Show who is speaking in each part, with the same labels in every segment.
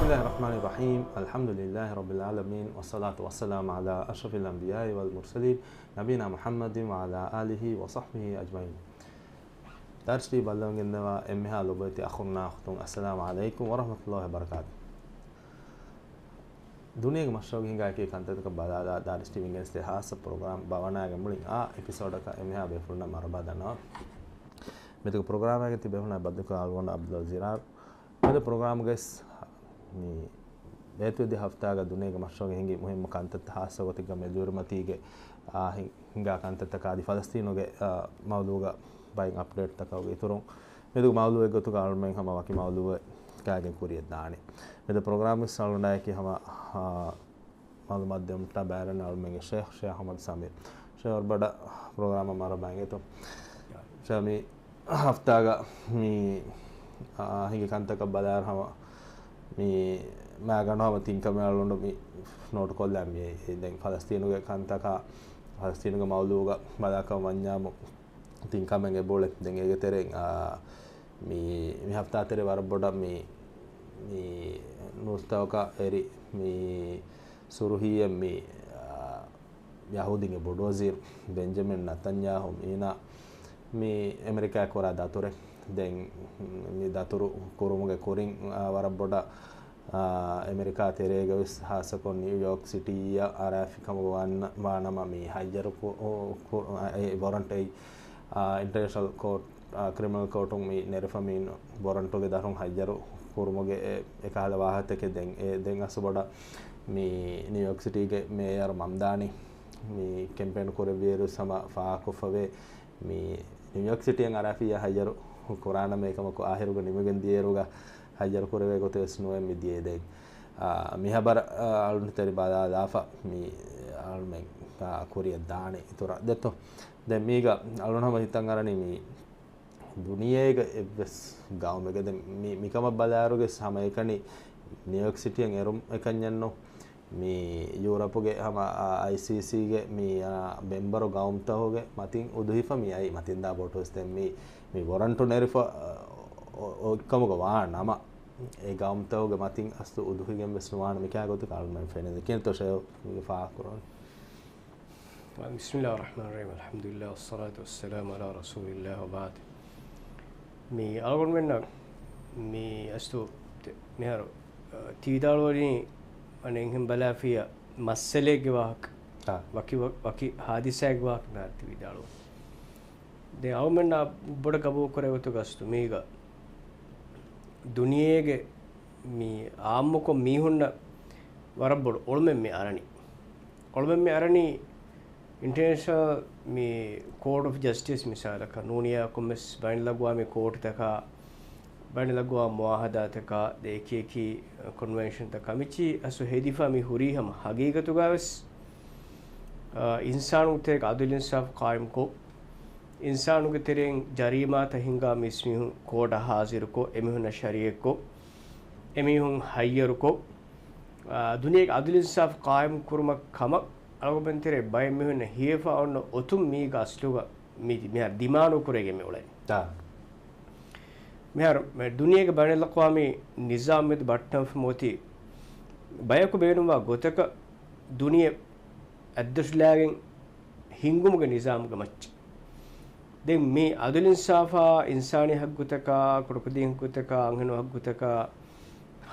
Speaker 1: الله الرحمن الرحيم الحمد لله رب العالمين والصلاة والسلام على أشرف الأنبياء والمرسلين نبينا محمد وعلى آله وصحبه أجمعين. درسي بلغن إنما إمها لبيتي أخونا أختم السلام عليكم ورحمة الله وبركاته. दुनिया मशरूक हिंगा के कंटेंट का बड़ा दारिश टीवी के इस्तेहास प्रोग्राम बावना के मुलिंग एपिसोड का एमहा बेफुलना मरबादना मैं तो प्रोग्राम है कि बेफुलना बद्द को आलवन अब्दुल ज़िरार मैं प्रोग्राम गैस मी बेतु दे हफ्ता का दुनिया के मशरूक हिंगी मुहिम कंटेंट हास होते का मैं जुर्मती के हिंगा कंटेंट का आदि फ़लस्तीनों के मौलूगा बाइंग अपडेट तक हो गई तुरों मैं तो मौलूए को तो आलवन हम वाकी मौलूए क्या कुरियत दाने मैं तो प्रोग्राम में सालना है कि हम मालूमात देमटा बैरन और मेंगे शेख अहमद सामिर शेख और बड़ा प्रोग्राम हमारा बाएंगे तो शेख मी हफ्ता का मी हिंगे कांता का बाजार हम मी मैं अगर ना हम तीन का मैं आलूंडो मी नोट कॉल लैम ये देंग फ़लस्तीनों के कांता का फ़लस्तीनों का मालूम का बाजार का वन्या तीन का मेंगे बोले देंगे ये तेरे मी हफ्ता तेरे बार बड़ा मी नुस्तावका एरी मी सुरुहिया मी याहूदी के बुलडोज़र बेंजामिन नेतन्याहू मीना मी अमेरिका कोरा दातुरे दें मी दातुरु कोरुमुगे कोरिंग वरबोड़ा अमेरिका तेरे गविस हासको न्यूयॉर्क सिटी या आराफिकम वानमा मी हाइजर को वारंट इंटरनेशनल कोर्ट क्रिमिनल कोर्टों में नेरफमीन वारंटों के दारों हाइजर कोरुमुगे एक हाल वाहते के देंग असबड़ा मी न्यूयॉर्क सिटी के मेयर ममदानी मी कैंपेन कोरे वेरु समा फाकुफवे मी न्यूयॉर्क सिटी अंगाराफिया हाइजर कुराना में कम को आहिर को निमगन दिए रोगा हाइजर कोरे वे को तो स्नोए में दिए देंग मी हबर आलून तेरी बादा दाफा मी आलून में का कुरियत दाने इतोरा देतो दे मीगा आलून हम हितंगारनी मी दुनिया के गाँव में कहते मी कम बाजारों के समय कनी न्यूयॉर्क सिटी एरोम एकन्यन्नो मी यूरोप के हम आईसीसी के मी मेंबर गाँव तो हो गए मतिंग उदहिफा मी आई मतिंदा बोटोस्ते मी वारंटो नेरिफा कम को वाण नामा ए गाँव तो हो गए मतिंग अस्तु उदहि के बेस्नुवान में क्या को तो काल में फेने किन तो शेव फाकुरन
Speaker 2: बिस्मिल्लाहिर्रहमानिर्रहीम अल्हम्दुलिल्लाह वस्सलातु वस्सलामु अला रसूलिल्लाह व बाद मी अलगोन में ना मी अस्तु मेहर तीदालोनी अनेक बलाफिया मसले के वाक वकी हादिसा के वाक ना तीदालो दे आओ में ना बड़ा कबूल करे वो तो गस्तु मीगा दुनिया के मी आम को मी हुन्ना वरबड़ ओल्मे में अरनी इंटरनेशनल मी कोर्ट ऑफ जस्टिस मिसाल का नूनिया कुमिस बैन लगवा में कोर्ट तक बैन लगवा मुआहदा तक देखिए कि कन्वेंशन तक मिची असु हेदिफा मी हुरी हम हकीकत गावस इंसानों ते अदल इंसाफ कायम को इंसानों के तेरे जरीमा तहिंगा मिसमी हूँ कोर्ट हाजिर को एमी हूँ शरीय को एमी हूँ हायर को दुनिया के अदल इंसाफ कायम कुरमा खमक अलगों तेरे बाय में हुए हिएफा और न उतुम मी का असलुगा मी मेहर दिमानो करेंगे में उड़े मेहर मैं दुनिया के बने लक़वामी निज़ाम में बट्टन मोती बाय को बेनुमा गोतक दुनिया अद्दश लागिंग हिंगुम के निज़ाम का मच देख मी अदल इंसाफा इंसानी हक गुतका कुड़कुदी गुतका अंगनो हक गुतका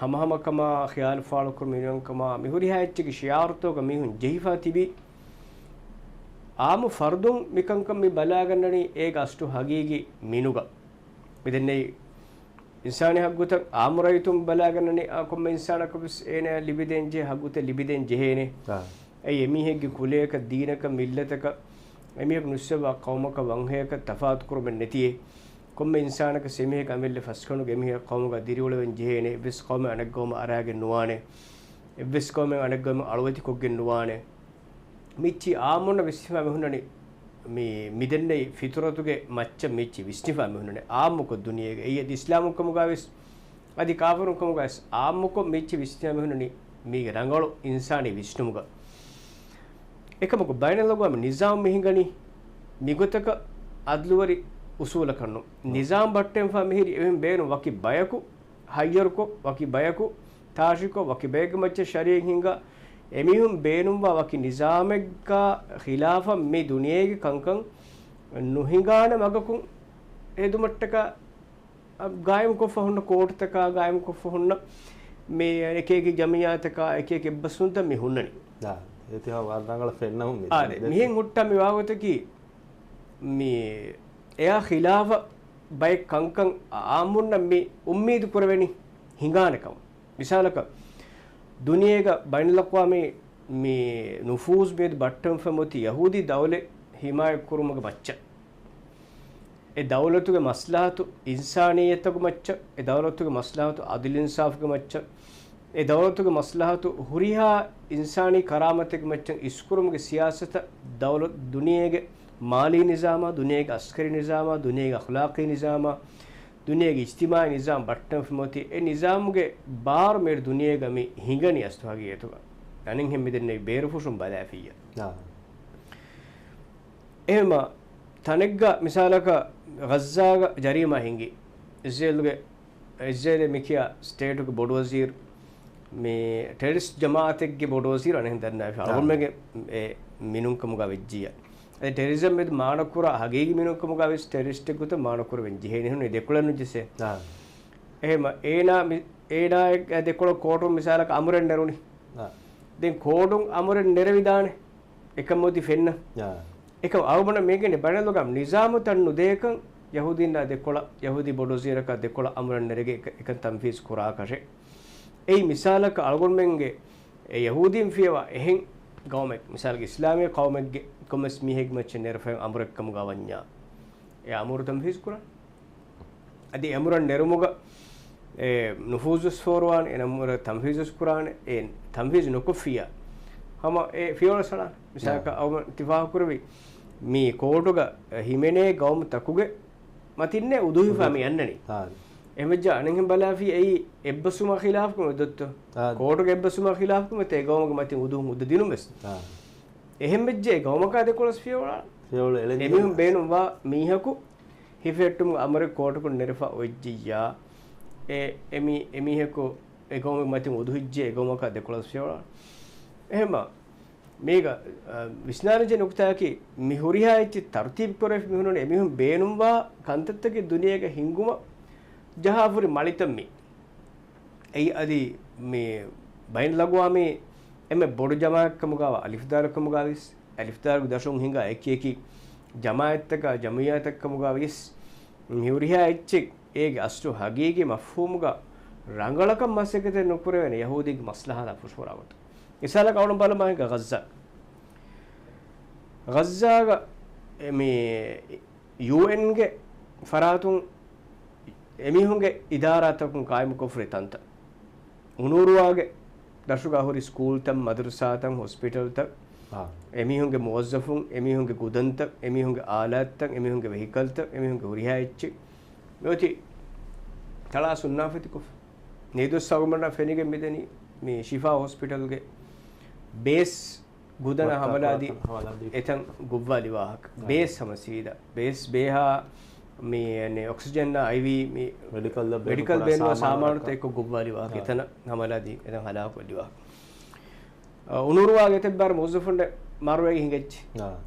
Speaker 2: हम कमा ख्याल फाल कर मिलन कमा मिहुरी है कि शियार तो कमी हुन जहीफा तिबी आम फर्दुम मिकंकम मी बलागननी एक अष्टु हगीगी मीनुगा मिदन्ने इंसान हगुत आम रहितुम बलागननी आकुम इंसान कबिस एने लिबिदेन जे हगुते लिबिदेन जेहेने ए यमी है कि कुले का दीन का मिल्लत का एमी एक नुस्बा कौम का वंहे का तफात कुर्ब नतिये कम इंसान के सेमी का मिल फस्कनु गेमी कौम का दिरिवल जेने विस कौम अनगोम अरागे नुआने विस कौम अनगोम अलवति कोगे नुआने मिच्ची आमुन विस्फा में मी मिदन्ने फितरतुगे मच्च मिच्ची विस्फा में आम को दुनिया के ये इस्लाम को मुगाविस अदि काफर को मुगाविस आम को मिच्ची विस्फा में मी रंगलो इंसानी विष्णुमुगा एकम को बैन लगवा निजाम मिहिंगनी मिगुतक अदलुवरी उसूल करनो निजाम बट्टें फा मिहिरी एवं बेनो वकी बयकु हायर को वकी बयकु taashiko waki beg macce shariyin hinga emihum beenumwa waki nizamegga khilafa me duniyege kankan nuhingana magakun edumattaka gaayam ko fahunna kootaka gaayam ko fahunna me ekeki jamiyataka ekeki basunta me hunnani
Speaker 1: ඒතිහා වර්ණංගල ෆෙන්නම
Speaker 2: ආරේ මිහෙන් හුට්ටම විවාගතකි මේ එයා ඛිලාෆ බයි කංකං ආමුන්න මේ උම්මීදු කරවෙනි හිඟානකම විශාලක දුනියේක බයිනලක්වා මේ නුෆූස් බෙද බට්ටම් ෆමොති යහූදි දවලේ හිමාය කුරුමග මච්ච ඒ දවලතුගේ මස්ලාහතු ඉන්සානියතක මච්ච ඒ දවලතුගේ මස්ලාහතු අදිල් ඉන්සාෆ්ක මච්ච ඒ දවලතුගේ මස්ලාහතු හුරිහා ඉන්සානි කරාමතක මච්චන් ඉස්කුරුමගේ සියාසත දවලත් දුනියේගේ මාලී නිසාම දුනියේගේ අස්කරි නිසාම දුනියේගේ අඛලාකී නිසාම දුනියේගේ ඉජ්තිමායි නිසාම බට්ටම් ෆමොති ඒ නිසාමුගේ බාර මෙර දුනියේගේ මේ හිඟනි අස්තවාගේ යතුක අනින් හැම දෙන්නේ බේරුෆුසුම් බදාෆිය එහෙම තනෙග්ග මිසාලක ගස්සාග ජරීමා හිඟි ඉස්රේලුගේ මිකියා ස්ටේටුගේ බොඩ වසීර් මේ ටෙරරිස්ට් ජමාඅතෙක්ගේ බොඩ වසීර් අනෙන් දන්නා ෆාරුම්මගේ ඒ මිනුන්කමුගා වෙජ්ජිය ඒ ටෙරරිසම් මෙද මානකුර හගේගි මිනුන්කමුගා වෙස් ටෙරරිස්ට් එක්ගුත මානකුර වෙජ්ජි හේනෙහුනේ දෙකොළනු ජිසේ එහෙම ඒනා දෙකොළ කෝටු මිසාලක අමුරෙන් නරුනි දැන් කෝඩුන් අමුරෙන් නෙරවිදානේ එකමොදි ෆෙන්න එක අවබන මේකනේ බණලොගම් නිසාම තන්නු දෙකන් යහූදීන්ලා දෙකොළ යහූදි බොඩොසිරක දෙකොළ අමුරන් නෙරගේ එකන් තම්ෆීස් කුරා කෂේ ඒ මිසාලක අල්ගොන්මෙන්ගේ ඒ යහූදීන් ෆියවා එහෙන් ගෞමෙක් මිසාලක ඉස්ලාමීය කෞමෙක්ගේ කොමස් මිහෙක් මච්ච නෙරෆෙන් අමුරක්කම ගවඤ්ඤා ඒ අමුර තම්ෆීස් කුරා අදී අමුරන් නෙරමුග ඒ නුෆූසුස් ෆෝරවාන් එන අමුර තම්ෆීස් කුරාන ඒ තම්ෆීස් නොකොෆියා හම ඒ ෆියෝලසලා මිසාලක අවම තිෆා කුරවි මේ කෝටුග හිමෙනේ ගෞම තකුගේ මතින්නේ උදුහි ෆාමි යන්නනේ එමෙජ්ජ අනෙන් බලාෆි එයි එබ්බසුම ඛිලාෆ්කම දොත්ත කෝටුග එබ්බසුම ඛිලාෆ්කම තේ ගෞමක මතින් උදු දිනුමස් එහෙම් මෙජ්ජේ ගෞමක දෙකොලස් ෆියෝල එමිහුම් බේනුම් වා මීහකු හිෆෙට්ටුම් අමර කෝටුකු නිරෆා ඔජ්ජියා ඒ එමිහකු ඒ ගෞමක මතින් උදුහිජ්ජේ ගෞමක දෙකොලස් ෆියෝල එහෙම මේක විස්නාරජ නුක්තාකි මිහුරිහා ඉච්චි තර්තිබ් කරේ මිහුනනේ එමිහුම් බේනුම්වා කන්තත්තගේ දුනියක හිංගුම ජහාෆුරි මලිතම්මි එයි අදි මේ බයින් ලගුවා මේ එමෙ බොඩු ජමාඅත්කම ගාව අලිෆ් දාලකම ගාවිස් අලිෆ් දාලක දශුන් හිංගා එකි ජමාඅත්තක ජමියාතකම ගාවිස් මිහුරිහා ඉච්චි ඒගේ අස්තු හගීගේ මෆහූමුගා රංගලකම් මස්සකත නුපුර වෙන යහූදීගේ මස්ලහා ෆුෂවරවට ඉසාලක අවුන බලමයික ගස්සාග මේ UN ගේ ෆරාතුන් එමිහුන්ගේ ඉදාරාතකුන් කායම කොෆරේ තන්ත උනුරුවාගේ දර්ශක හොරි ස්කූල් තම් මදරසා තම් හොස්පිටල් තම් එමිහුන්ගේ මුවස්සෆුන් එමිහුන්ගේ ගුදන්ත එමිහුන්ගේ ආලාත් තම් එමිහුන්ගේ වෙහිකල් තම් එමිහුන්ගේ උරිහායිච්චි මෙති තලා සුන්නාෆති කොෆ නේදොස් සගමන ෆෙනිගේ මෙදෙනි මේ ශිෆා හොස්පිටල්ගේ බේස් ගුදන හමලාදී එතන් ගුව්වාලි වාහක බේස් සමසීද බේස් බේහා මේ ඔක්සිජන් IV මේ මෙඩිකල් බේනවා සාමාන්‍යත එක්ක ගුව්වාලි වාහක එතන හමලාදී එතන හලාක වලි වාහක උනුරුවාගේ තෙබ්බාර මොසෆුන්ඩ මාරුවේ හිඟෙච්චි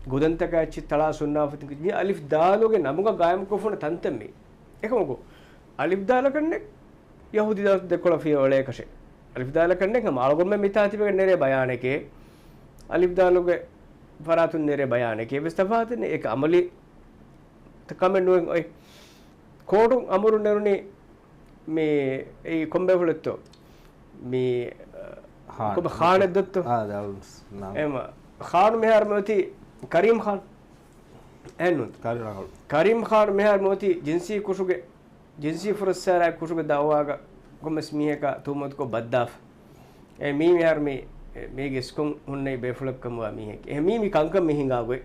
Speaker 2: ගුදන්තකච්චි තලා සුන්නාෆති කිවි අලිෆ් දාලෝගේ නමුග ගායම් කොෆුන තන්තෙමි එකමකෝ අලිෆ් දාල කන්නේ යහූදි දෙකොළ ෆියෝලේ කෂේ අලිෆ් දාල කන්නේ කම අලගොම්ම මිතාතිබෙ නෙරේ බයානකේ අලිෆ් දාලෝගේ ෆරාතුන් නෙරේ බයානකේ වෙස්තෆාතනේ ඒක අමලි තකමෙන්නුවෙන් ඔය කෝඩුන් අමුරු නෙරුනේ මේ ඒ කොම්බෙෆලෙත්තෝ මේ කොබ ખાન දත්ත එම ખાન මෙහර මොති කරීම් ખાન එන්නු කරීම් ખાન මෙහර මොති ජින්සි කුෂුගේ ජින්සි ෆරස්සාරා කුෂුගේ දාවාග ගොමස් මිහක තුමත් කො බද්දාෆ් ඒ මී මෙහර මේ ගෙස්කොන් හුන්නේ බෙෆලක් කමවා මිහක එ මී කංකම් මිහිඟාගේ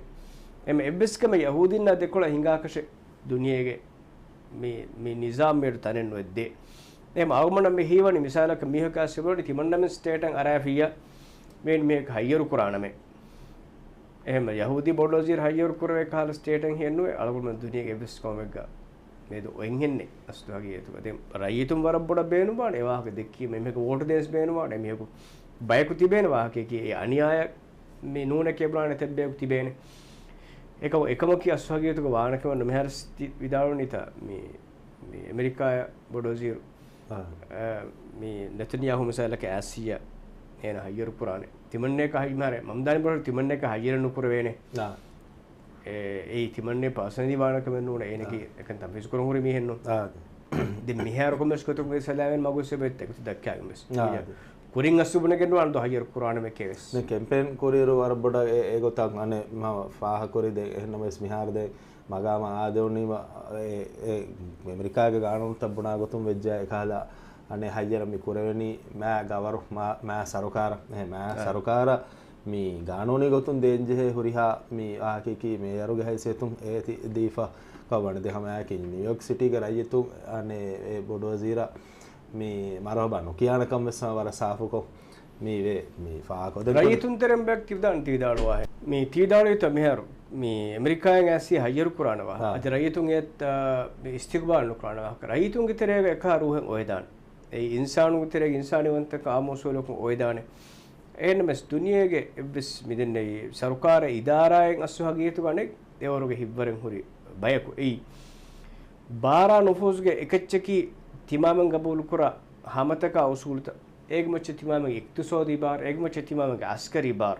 Speaker 2: එම එබ්බස්කම යහූදින්නා දෙකොළ හිඟාකෂ දුනියේගේ මේ නිසාම් මෙර තනෙන් වෙද්දේ එම අවමන මේ හීවනි මිසාලක මිහක සිබරි තිමන්නම ස්ටේටන් අරාෆියා මේක හයියරු කුරානමේ එහෙම යහූදි බොඩෝසිර් හයියරු කුරවේ කාල ස්ටේටන් හෙන්නුවේ අලගොම දුනියේගේ එබ්බස්කම එක මේද ඔයින්හෙන්නේ අස්තු හගේ යතු දැන් රයිතුම් වරබ්බොඩ බේනු බාන ඒ වාහක දෙක්කී මේක වෝට් දේස් බේනු බාන මේක බයකු තිබේන වාහකේ ඒ අනියාය මේ නූන කෙබ්ලාන තෙබ්බේකු තිබේනේ ඒක එකම කී අස්තු හගේ යතුක වාහනකවන්න මෙහර විදාලු නිතා මේ ඇමරිකාය බොඩෝසිරු මේ නෙතනියාහු මිසලක ඇසියා එන හයිරු පුරානේ තිමන්නේ කහයි මාරේ මම දානි බර තිමන්නේ කහ හයිරු නුපුර වේනේ ඒ තිමන්නේ පාසනි වානක මෙන්න උන එනකි එකන් තම විස් කරුන් හොරි මිහෙන්නු දෙ මිහාර කොමස් කොතු මේ සලාවෙන් මගුස් බෙත් එක දක්කා මිස් කුරින් අසුබන ගෙන්නු අන්දු හයිරු පුරානේ මෙකෙස්
Speaker 1: නේ කැම්පේන් කොරියරු වර බොඩ ඒ ගොතක් අනේ මම ෆාහ කොරි දෙ එහෙනම මිහාර දෙ මගාම ආදෙවුනි ඒ ඇමරිකාගේ ගානුන් තබුණා ගොතුම් වෙජ්ජා එකහලා අනේ හයියර මි කුරවෙනි මෑ ගවරු මෑ සරුකාර මෑ සරුකාර මි ගානෝනේ ගොතුන් දෙන්ජේ හුරිහා මි ආකේකි මේ යරුගේ හයිසෙතුම් ඒති දීෆා කවවන දෙහම ආකේ නිව්යෝක් සිටි කරයිතු අනේ ඒ බොඩෝසීරා මි මරවබනු කියානකම් වෙස්සා වර සාෆුකෝ මි වේ මි ෆාකොද
Speaker 2: රයිතුන් තරම් බැක් තිබ්දාන් තීදාලුවා මි තීදාලුයි තමහෙරු මේ ඇමරිකාවෙන් ඇසි හයිරු කුරානවා අද රයිතුන් ඒත් ඉස්තික්බාල් නුකුරානවා රයිතුන්ගේ තරේ එක රුහෙන් ඔයදාන ඒ ඉන්සානුගේ තරේ ඉන්සානිවන්ත කාමෝසෝලක ඔයදානේ එන්නමස් දුනියගේ එබ්ස් මිදෙන්නේ සරකාර ඉදාරායෙන් අස්සු හගියතු ගන්නේ ඒවරුගේ හිබ්වරෙන් හුරි බයකු ඒ බාරා නුෆූස්ගේ එකච්චකි තිමාමන් ගබූල් කුරා හමතක උසූලත ඒගමච්ච තිමාමන් ඉක්තුසෝදී බාර ඒගමච්ච තිමාමන් අස්කරි බාර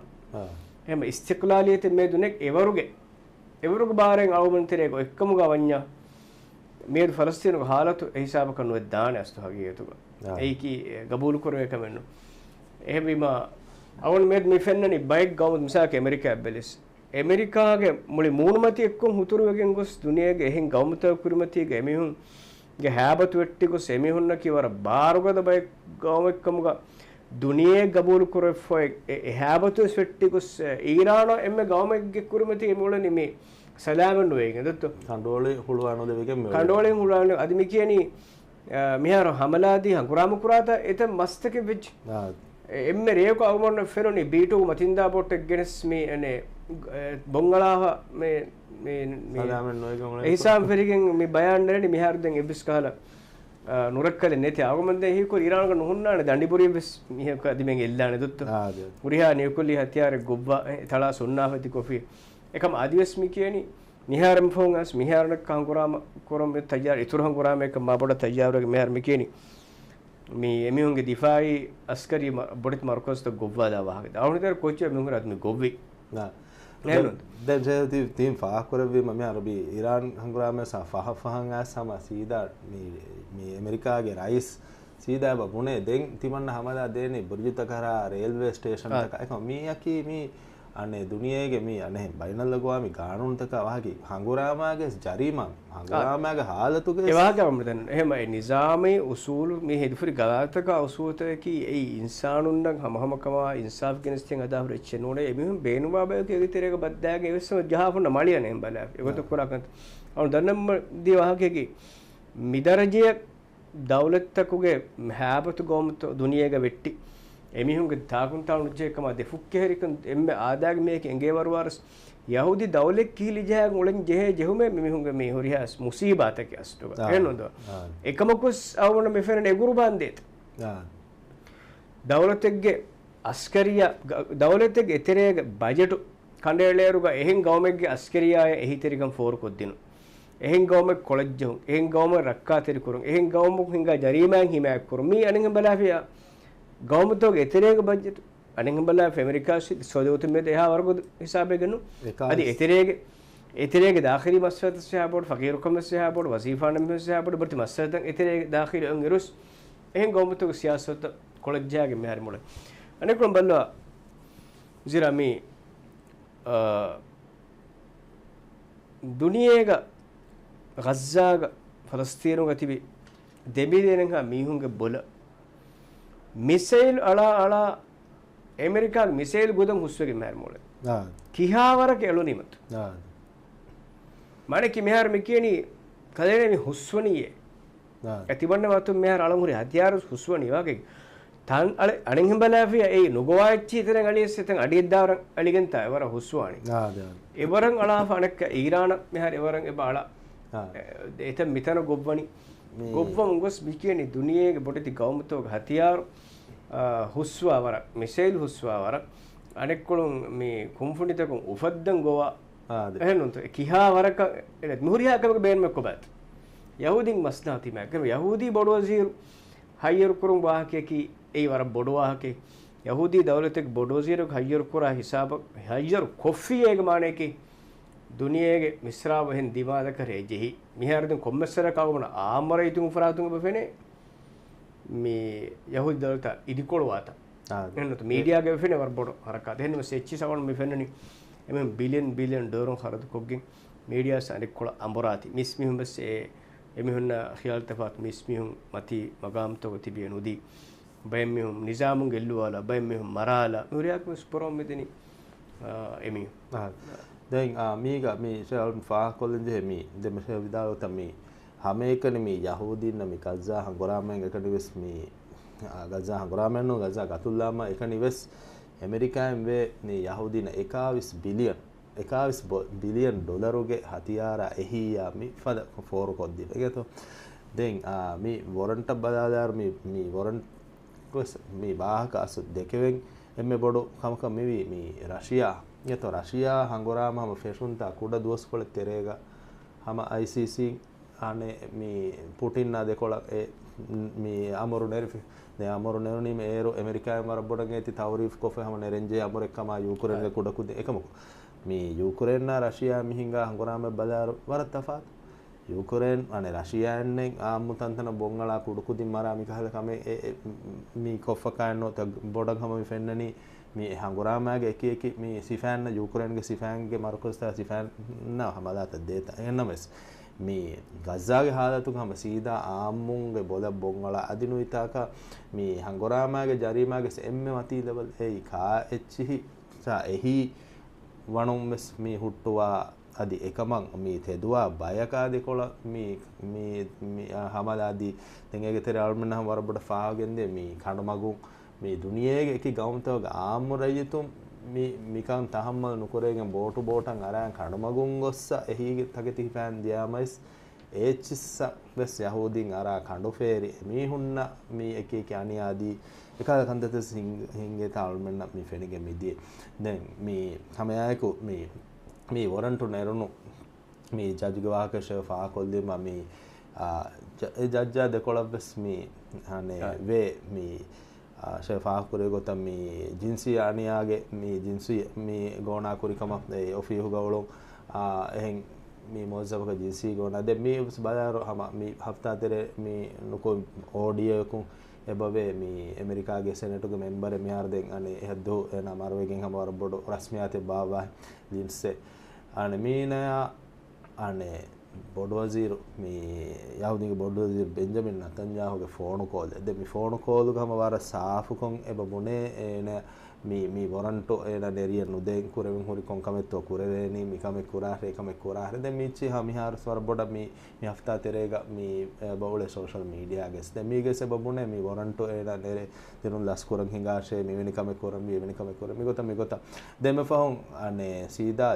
Speaker 2: එහෙම ඉස්තික්ලාලියත මේ දුනෙක් එවරුගේ බාරෙන් අවමන්තරේක එක්කම ගවඤ්ඤා මේ ෆලස්තීන හාලතු ඒ හිසාබ කරනු දාන අස්තු හගියතුක ඒකි ගබූල් කරවේ කමෙන්නු එහෙම අවුන් මේ ෆෙන්නනි බයික් ගවුත් මිසක ඇමරිකා බැලිස් ඇමරිකාගේ මුලි මූණමති එක්කම හුතුරු වගෙන් ගොස් දුනියගේ එහෙන් ගවුමත කුරුමතිගේ එමිහුන් ගේ හැබතු වෙට්ටි ගොස් එමිහුන්න කිවර බාරුගද බයික් ගවුම එක්කම දුනියේ ගබූල් කරේ ෆොයි හැබතු වෙට්ටි ගොස් ඊරානෝ එම්මේ ගවුමගේ කුරුමති මුලනි මේ සලාමන් වේගෙන දත්ත
Speaker 1: කණ්ඩෝලේ හුළුවානෝ දෙවිකම්
Speaker 2: කණ්ඩෝලේ හුළුවානෝ අද මි කියනි මිහාර හමලාදී හංගුරාම කුරාත එත මස්තක වෙච්ච එම්මේ රේක අවමන්න ෆෙරොනි බීටු මතින්දා පොට්ටක් ගෙනස් මේ අනේ බොංගලාව මේ
Speaker 1: සලාමන් නොයකම
Speaker 2: ඒසම් ෆෙරිගෙන් මේ බයන්නරනි මිහාර දැන් එබ්ස් කහලා නුරක්කල නැති අවමන්ද හේකෝ ඉරානක නුහුන්නානේ දඬිපුරිය වෙස් මිහක අදිමෙන් එල්ලානේ දුත්ත උරිහා නියකොලි හතියාර ගොබ්බා තලා සොන්නාවති කොෆි එකම ආදිවස් මි කියනි නිහාරම් ෆෝන්ස් මිහාරණ කංගුරාම කොරම් තයාර ඉතුරු හංගුරාම එක මාබොඩ තයාරගේ මිහාර මි කියනි මේ එමිහුන්ගේ දිෆායි අස්කරි බොඩත් මාර්කෝස් ත ගොබ්වා දා වහගේ අවුනිතර කොච්චි මිහුන් රත් මි ගොබ්වි
Speaker 1: නා දැන් ජයති තීම් ෆාහ කරවි මම අරබි ඉරාන් හංගුරාම සා ෆාහ ෆහන් ආ සම සීදා මේ ඇමරිකාගේ රයිස් සීදා බබුනේ දෙන් තිමන්න හමදා දෙන්නේ බුර්ජිත කරා රේල්වේ ස්ටේෂන් එක මේ යකි මේ අනේ දුනියේගේ මේ අනේ බයිනල් ගෝමි ගානුන්තක වාගේ හංගුරාමාගේ ජරීම හංගුරාමාගේ හාලතුගේ
Speaker 2: ඒ වාගේ අපිට එහෙම ඒ නිසාමේ උසූල් මේ හෙදුෆරි ගලාතක උසූතකී ඒ ඉන්සානුන්නම් හැමකම ඉන්සාෆ් කෙනස්තින් අදාහ රෙච්ච නෝනේ එමිහුන් බේනුවා බයකේ විතරේක බද්දාගේ එවස්සම ජහාෆුන මලියනේ බලා ඒකත් කරකන්ත අවු දන්නම් දී වාගේගේ මිදරජිය දවලත්තකුගේ හැබතු ගෝමත දුනියේගේ වෙට්ටි එමිහුන්ගේ තාකුන් තාවුන් ජේකම දෙෆුක්කේ හරිකන් එම්මේ ආදාගේ මේක එංගේ වරවරස් යහූදි දවලෙක් කීලි ජහක් මුලෙන් ජෙහෙ ජෙහුමේ මිහුන්ගේ මේ හොරිහස් මුසීබාතක අස්තුක එනොද එකමකුස් අවුන මෙෆෙරන එගුරු බන්දේත දවලතෙක්ගේ අස්කරියා දවලතෙක්ගේ එතරේගේ බජට් කණ්ඩේලේරුගා එහෙන් ගවමෙක්ගේ අස්කරියාය එහිතරිකම් ෆෝර් කොද්දිනු එහෙන් ගවමෙක් කොලජ්ජහුන් එහෙන් ගවම රක්කාතෙරි කරුන් එහෙන් ගවමුක් හින්ගා ජරීමයන් හිමයක් කරු මී අනින් බලාෆියා ගෞමතෝගේ එතරේක බජට් අනින් බලා ඇමරිකා සෝදෝත මේ දෙහා වර්ග හිසාබේ ගනු අදි එතරේගේ දාඛිලි මස්ෆත් සහබෝඩ් ෆකීර් කම සහබෝඩ් වසීෆාන මෙ සහබෝඩ් බර්ති මස්ෆත් එතරේගේ දාඛිලි අංගරුස් එහෙන් ගෞමතෝගේ සියාසත කොලජ්ජාගේ මෙහරි මුල අනිකුම් බල්ලා ජිරාමි දුනියේග ගස්සාග ෆලස්තීනුග තිබි දෙබිදෙනංග මීහුන්ගේ බොල මිසයිල් අලා ඇමරිකා මිසයිල් ගොදම් හුස්වගේ මෑර මොල කිහාවරක එළුනිමත් මණ කි මෙහාර මිකියනි කලේනි හුස්වනියේ ඇතිබන්න වතු මෙහාර අලමුරි හතියාර හුස්වනි වගේ තන් අනින් බලාෆිය ඒ නුගවාච්චි ඉතරන් අලියස් එතන් අඩියද්දාවර අලිගෙන්ත එවර හුස්වානි එවරන් අලා ෆණක ඊරාන මෙහාර එවරන් එබාලා එත මිතන ගොබ්වනි ගොබ්වම් ගොස් මිකියනි දුනියේගේ බොටති ගෞමතෝග හතියාර හුස්වාවර මිසයිල් හුස්වාවර අනෙක්කොළුන් මේ කුම්ෆුනිතකුන් උෆද්දන් ගෝවා එහෙනුන්ත කිහා වරක එන නුරියාකමක බේන්මක් කොබත් යහූදීන් මස්නාති මැක යහූදී බොඩෝසීරු හයියර් කුරුම් වාහකයකි ඒ වර බොඩවාහකේ යහූදී දවලතෙක් බොඩෝසීරු හයියර් කුරා හිසාබ හයියර් කොෆියේග මානේකි දුනියේගේ මිස්රාව හෙන් දිවාද කරේ ජෙහි මිහාරදුන් කොම්මස්සර කවුන ආමරයිතුන් ෆරාතුන් බෆෙනේ මේ යහූදී දවලත ඉදිකොළ වාත එන්නත මීඩියාගේ ෆෙනේ වර බොඩ හරකා දෙන්නම සෙච්චි සවණ මේ ෆෙන්නනි එමෙ බිලියන් ඩොලර් හරද කොග්ගෙන් මීඩියා සානිකොළ අඹරාති මිස් මිහුම් බස්සේ එමිහුන්න ඛියාල් තෆාත් මිස් මිහුම් මති මගාම්තෝ තිබියන උදී බයෙන් මිහුම් නිසාමුන් ගෙල්ලුවාලා බයෙන් මිහුම් මරාලා නුරියක් ස්පොරොම් මෙතනි එමි
Speaker 1: දැන් මීග මේ ෂෙල් ෆා කොල්ලෙන්ජේ මේ දෙමෂ විදාව තමයි හැම එකනේ මේ යහූදීන් මේ ගසා හංගොරාමෙන් එකට වෙස් මේ ගසා හංගොරාමෙන් නෝ ගසා ගතුල්ලාම එකනි වෙස් ඇමරිකාවෙන් වේ මේ යහූදීන 21 බිලියන් ඩොලරුගේ හතියාර එහියා මේ ෆද ෆෝර කොද්දි ඒකතෝ දැන් මේ වොරන්ට් බදාදාර මේ වොරන්ට් කොස් මේ බාහක අස දෙකෙන් එමෙ බොඩ කමක මේ රෂියා යතෝ රෂියා හංගොරාම හැම ෆෙෂුන්තා කුඩ දුවස් කොල තෙරේග හැම ICC අනේ මේ පුටින් නා දෙකොල මේ අමරු නෙරිෆි නේ අමරු නෙරුනි මේ ඒරෝ ඇමරිකාවේ මර බොඩගේ ති තවරිෆ් කොෆේ හැම නෙරෙන්ජේ අමර එක්කම යුක්‍රේන කුඩ කුද එකමක මේ යුක්‍රේන රෂියා මිහිංගා හංගොරාම බදාර වර තෆාත් යුක්‍රේන අනේ රෂියාන්නේ ආමුතන්තන බොංගලා කුඩ කුදින් මරා මිකහල කමේ මේ කොෆකානෝ ත බොඩක් හැම ෆෙන්නනි මේ හංගොරාමගේ එක මේ සිෆෑන් යුක්‍රේන්ගේ සිෆෑන්ගේ මර්කොස්තා සිෆෑන් නා හමදාත දේත එන්නමස් මේ ගස්සාගේ හාලතුන් හැම සීදා ආම්මුන්ගේ බොල බොංගලා අදිනුයිතාක මේ හංගොරාමගේ ජරීමාගේ එම්මෙ මතී ලෙවල් ඒ කා එච්චි සා එහි වණුම්ස් මේ හුට්ටුවා අදි එකමං මේ තෙදුවා බයකා දෙකොළ මේ හමදාදී දෙංගේගේ තෙර අල්මන්න හැම වරබඩ ෆාගෙන්දේ මේ කණමගුන් මේ දුනියේගේ එක ගෞමතවග ආමුරයතුම් මේ මිකන් තහම්මල් නුකරේගෙන් බෝටන් අරයන් කණමගුන් ගොස්ස එහිගේ තගති ෆෑන් දියාමයිස් ඒච්චිස්ස වෙස් යහූදීන් අරා කඬු ෆේරි මීහුන්න මේ එක අනියාදී එකද කන්දත හිංගේ තාල්මන්න මේ ෆෙනිගේ මිදියේ දැන් මේ හැමයායකු මේ වොරන්ටු නෙරුණු මේ ජජ්ගේ වාහකෂය ෆා කොල්දේ මම මේ ජජ්ජා දෙකොළවස් මේ අනේ වේ මේ ෂෙෆා කුරේ ගොතම් මේ ජින්සි අනියාගේ මේ ජින්සි මේ ගෝනා කුරිකම ඒ ඔෆිහු ගවලොන් එහෙන් මේ මොසබක ජින්සි ගෝනා දෙ මේ බදාර හම මේ හෆ්තා තෙරේ මේ නුකෝ ඕඩියෝකුන් එබවේ මේ ඇමරිකාගේ සෙනෙටුගේ මෙම්බර් මෙහාර දෙන් අනේ එහෙද්දෝ එන මාරවෙගෙන් හැම වර බොඩ රස්මියාතේ බාවා ලින්සේ අනේ මීනයා අනේ බොඩ වසීරු මේ යහුදීගේ බොඩ වසීරු බෙන්ජමින් නතන්යාහුගේ ෆෝන් කෝල් දෙ මේ ෆෝන් කෝල් ගම වර සාෆුකොන් එබ මුනේ එන මේ වොරන්ටෝ එන නෙරිය නුදෙන් කුරෙන් හොරි කොන් කමෙත්තෝ කුරේනි මිකමෙ කුරාහේ කමෙ කුරාහේ දෙ මිච්චි හමිහාර ස්වර බොඩ මේ හෆ්තා තෙරේග මේ බවුල සෝෂල් මීඩියා ගෙස් දෙ මීගේ සබ මුනේ මේ වොරන්ටෝ එන නෙරේ දිනුන් ලස් කුරන් හිඟාෂේ මෙවෙනි කමෙ කුරන් මෙවෙනි කමෙ කුරන් මිගොත දෙම ෆහොන් අනේ සීදා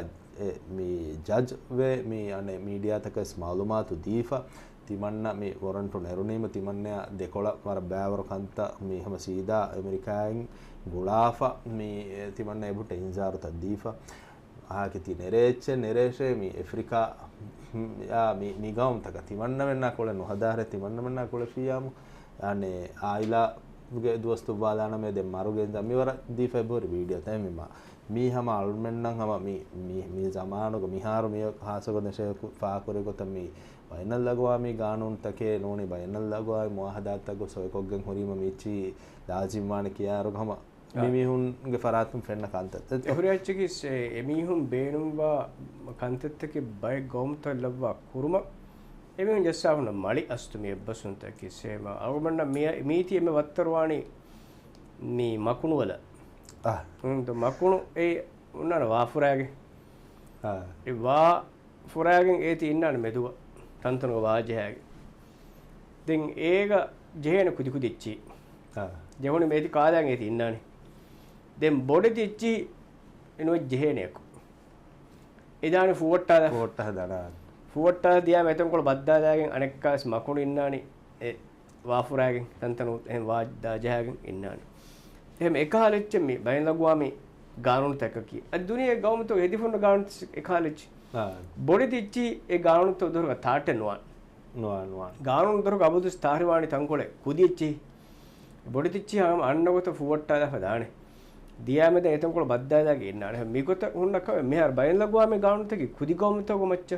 Speaker 1: මේ ජජ් වේ මේ අනේ මීඩියා තකස් මාලුමාතු දීෆා තිමන්න මේ වොරන්ටු නෙරුණීම තිමන්න දෙකොළ වර බෑවර කන්ත මේ හැම සීදා ඇමරිකායෙන් ගුලාෆා මේ තිමන්න එබුට ඉන්සාරු තදීෆා ආකති නෙරේෂේ මේ ඇෆ්‍රිකා යා මේ නිගම් තක තිමන්න වෙන්න කොළ නොහදාර තිමන්න වෙන්න කොළ ෆියාමු අනේ ආයිලා ගේ දොස්තු බාලාන මේ දෙ මරුගෙන් දමිවර දී ෆෙබ්‍රුවරි වීඩියෝ තමයි මේ හැම අල්මෙන්නම් හැම මේ සමානක මිහාරු මේ හාසක දේශය ෆාකුරේ ගොත මේ බයනල් ලගවා මේ ගානුන් තකේ නෝනි බයනල් ලගවා මොහදාත් ගො සොයකොග්ගෙන් හොරීම මිච්චි දාජිම්මාන කියාරුගම මිමිහුන්ගේ ෆරාතුම් ෆෙන්න කන්තත්
Speaker 2: එහුරියච්චිකිස් එමිහුන් බේනුම්වා කන්තත්තකේ බය ගොම්ත ලබ්වා කුරුම එමිහුන් ජස්සාවන මලි අස්තුමිය බසුන්ත කිසේම අවමන්න මීති එමෙ වත්තරවාණි මේ මකුණු වල මකුණු ඒ උන්නන වාෆුරාගේ ඒ වාෆුරාගෙන් ඒති ඉන්නන මෙදුව තන්තනක වාජහාගේ දැන් ඒක ජේන කුදි කුදිච්චි ජෙවුනේ මේති කාලයන් ඒති ඉන්නනේ දැන් බොඩෙතිච්චි එනෝ ජේනේක එදානේ ෆෝට්ටා දාන ෆුවට්ටා දියා මෙතන කොළ බද්දාදාගෙන් අනෙක්කාස් මකුණු ඉන්නානි ඒ වාෆුරාගෙන් තන්තන එහෙම වාද්දා ජහගෙන් ඉන්නානි එහෙම එකහලෙච්ච මේ බයින් ලගුවාමි ගානුන් තකකි අද දුනියේ ගවමතෝ එදිෆොන්න ගානුන් එකහලෙච්ච බොඩි තිච්චි ඒ ගානුන් තෝ දොරක තාට නොවන් ගානුන් දොරක අබුදු ස්ථාරිවාණි තංකොලේ කුදිච්චි බොඩි තිච්චි අන්නගොත ෆුවට්ටා දා දානේ දියාමෙද එතන කොළ බද්දාදාගේ ඉන්නානි මිගොත හුන්නක මෙහර බයින් ලගුවාමි ගානුන් තකි කුදි ගවමතෝ ගොමච්ච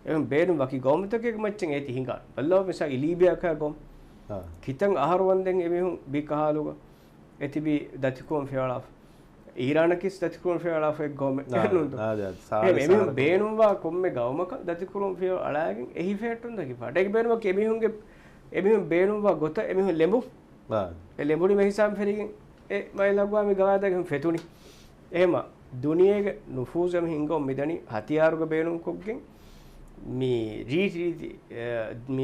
Speaker 2: එහෙම බේරුම් වකි ගොමතකෙක මච්චෙන් ඒති හිඟා බල්ලව මෙසා ඉලීබියා කා ගොම් කිතන් ආහරවන්දෙන් එමෙහුන් බිකහාලුග එතිබි දතිකෝම් ෆෙවලාෆ් ඊරානකිස් දතිකෝම් ෆෙවලාෆ් එක් ගොම නුන්ද එමෙහුන් බේනුම්වා කොම්මේ ගවමක දතිකෝම් ෆෙව අලාගෙන් එහි ෆෙට්ටුන් දකි පාටේක බේනුමක එමෙහුන්ගේ එමෙහුන් බේනුම්වා ගොත එමෙහුන් ලෙඹු ඒ ලෙඹුනි මෙහිසම් ෆෙරිගෙන් ඒ මයි ලග්වාමි ගවාදගෙන් ෆෙතුනි එහෙම දුනියේගේ නුෆූසම හිඟොම් මිදනි හතියාරුග බේනුම් කොග්ගෙන් මේ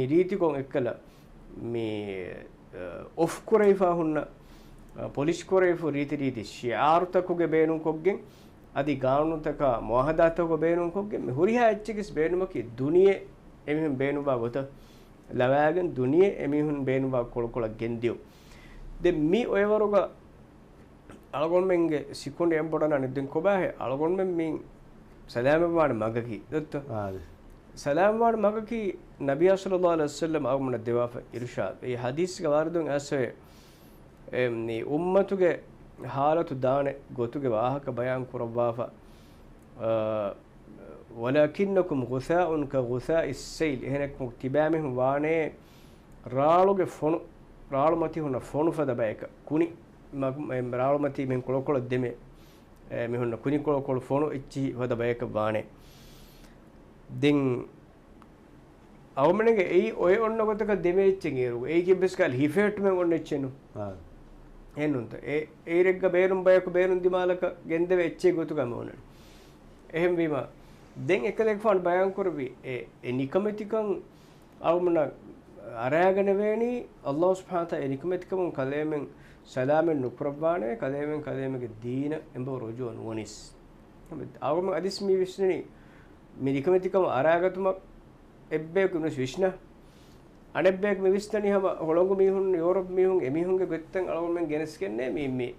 Speaker 2: රීතිකොන් එක්කල මේ ඔෆ් කොරයිෆා හුන්න පොලිස් කොරයිෆු රීති ශියාරුතකුගේ බේනුම් කොග්ගෙන් අදි ගානුතක මොහදාතක බේනුම් කොග්ගෙන් මේ හුරිහා එච්චකිස් බේනුමකි දුනියේ එමිහුන් බේනුවා ගොත ලවෑගෙන් දුනියේ එමිහුන් බේනුවා කොළකොළ ගෙන්දියෝ දෙ මි ඔයවරුග අලගොන්මෙන්ගේ සිකුණ්ඩ එම්බොඩන නිද්දෙන් කොබාහේ අලගොන්මෙන් මින් සලාමවාණ මගකි දොත්ත සලාම් වාඩ මගකි නබිය සල්ලල්ලාහු අලයිහි වසල්ලම් අවමන දෙවාෆ ඉර්ෂාද් ඒ හදීස් ක වර්දුන් ඇසේ එම්නි උම්මතුගේ حالතු දානේ ගොතුගේ වාහක බයන් කරවාෆ වලකින්නකුම් ගුසාඋන් කගුසාஇස් සයිල් එහෙනක් මුක්තිබාමෙහුම් වානේ රාළුගේ ෆොනු රාළුමති හුන ෆොනු ෆද බයක කුනි මග රාළුමති මෙන් කොලකොල දෙමේ මෙහුන කුනි කොලකොල ෆොනු ඉච්චි ෆද බයක වානේ දෙන් අවමනගේ ඒ ඔය ඔන්න ගොතක දෙමෙච්චෙන් ඒරු ඒ කිබ්බස් කල් හිෆෙට් මෙන් ඔන්න එච්චෙනු එන්නුන්ත ඒ රෙග්ග බේරුම් බයක බේරුම් දිමාලක ගෙන්ද වෙච්චේ ගොතු ගම ඕන එහෙම වීම දෙන් එකලෙක් ෆෝන් බයන් කරවි ඒ නිකමෙතිකන් අවමන අරයාගෙන වේනි අල්ලාහ් සුබ්හානහු තාලා ඒ නිකමෙතිකන් කලෙමෙන් සලාමෙන් නුප්‍රබ්බානේ කලෙමෙන්ගේ දීන එම්බ රොජෝ නුවනිස් අවම අදිස්මි විශ්නනි මිනිකමතිකම අරාගතුමක් එබ්බේක නුස් විශ්න අනෙබ්බේක මිවිස්තනි හම හොළොංගු මිහුන් යුරෝප් මිහුන් එමිහුන්ගේ ගොත්තන් අලගොන්මෙන් ගෙනස් කෙන්නේ මේ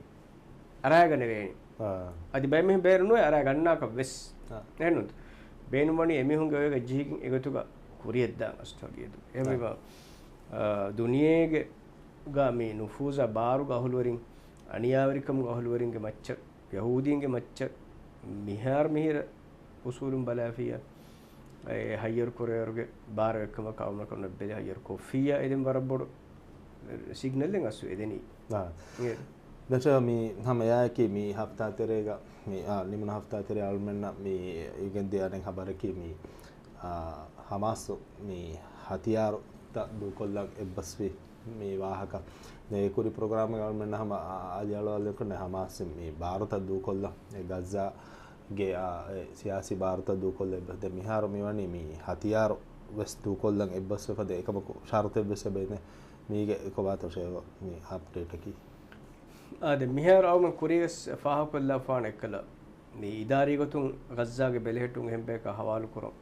Speaker 2: අරාගන වේනි අදි බය මෙහෙ බේරුනෝ අරා ගන්නාක වෙස් නේනුත් බේනුමණි එමිහුන්ගේ ඔයගේ ජීකින් එකතුක කුරියද්දා අස්තගියදු එමෙව දුනියේගේ ගාමී නුෆූසා බාරු ගහලවරින් අනියාවරිකම් ගහලවරින්ගේ මච්ච යහූදීන්ගේ මච්ච මිහාර මිහිර usulum balafiya ay hayyer koreerge baar ekama kawna kon bele hayyer kofiya eden warabod signal den asu edeni
Speaker 1: dacha mi hama yaaki mi hafta terega mi nimuna hafta tere almenna mi igende anen habaraki mi hamas mi hatiyar ta du kollan ebbaswi mi wahaka ne kuri program almenna hama ajalo kon hamas mi bharata du kollan e gaza ಗೆ ಸಿಯಾಸಿ ಭಾರತ ದೂಕೊಲ್ಲ ಎಬ್ಬದೆ ಮಿಹಾರ ಮಿವನಿ ಮಿ ಹತಿಯಾರು ವೆಸ್ ದೂಕೊಲ್ಲಂ ಎಬ್ಬಸ್ಸು ಫದೆ ಏಕಮಕು ಶಾರತ ಎಬ್ಬಸ್ಸೆ ಬೇನೆ ಮೀಗೆ ಕೊಬಾತ ಶೇವ ಮಿ update ಕಿ
Speaker 2: ಅದೆ ಮಿಹಾರ ಅವಮ curious ಫಾಹಕೊಲ್ಲ phone ಎಕ್ಕಲ ಮಿ ಇದಾರಿ ಗೊತುಂ ಗಜ್ಜಾಗೆ ಬೆಲೆಹೆಟುಂ ಹೆಂಬೇಕ ಹವಾಲು ಕುರಂ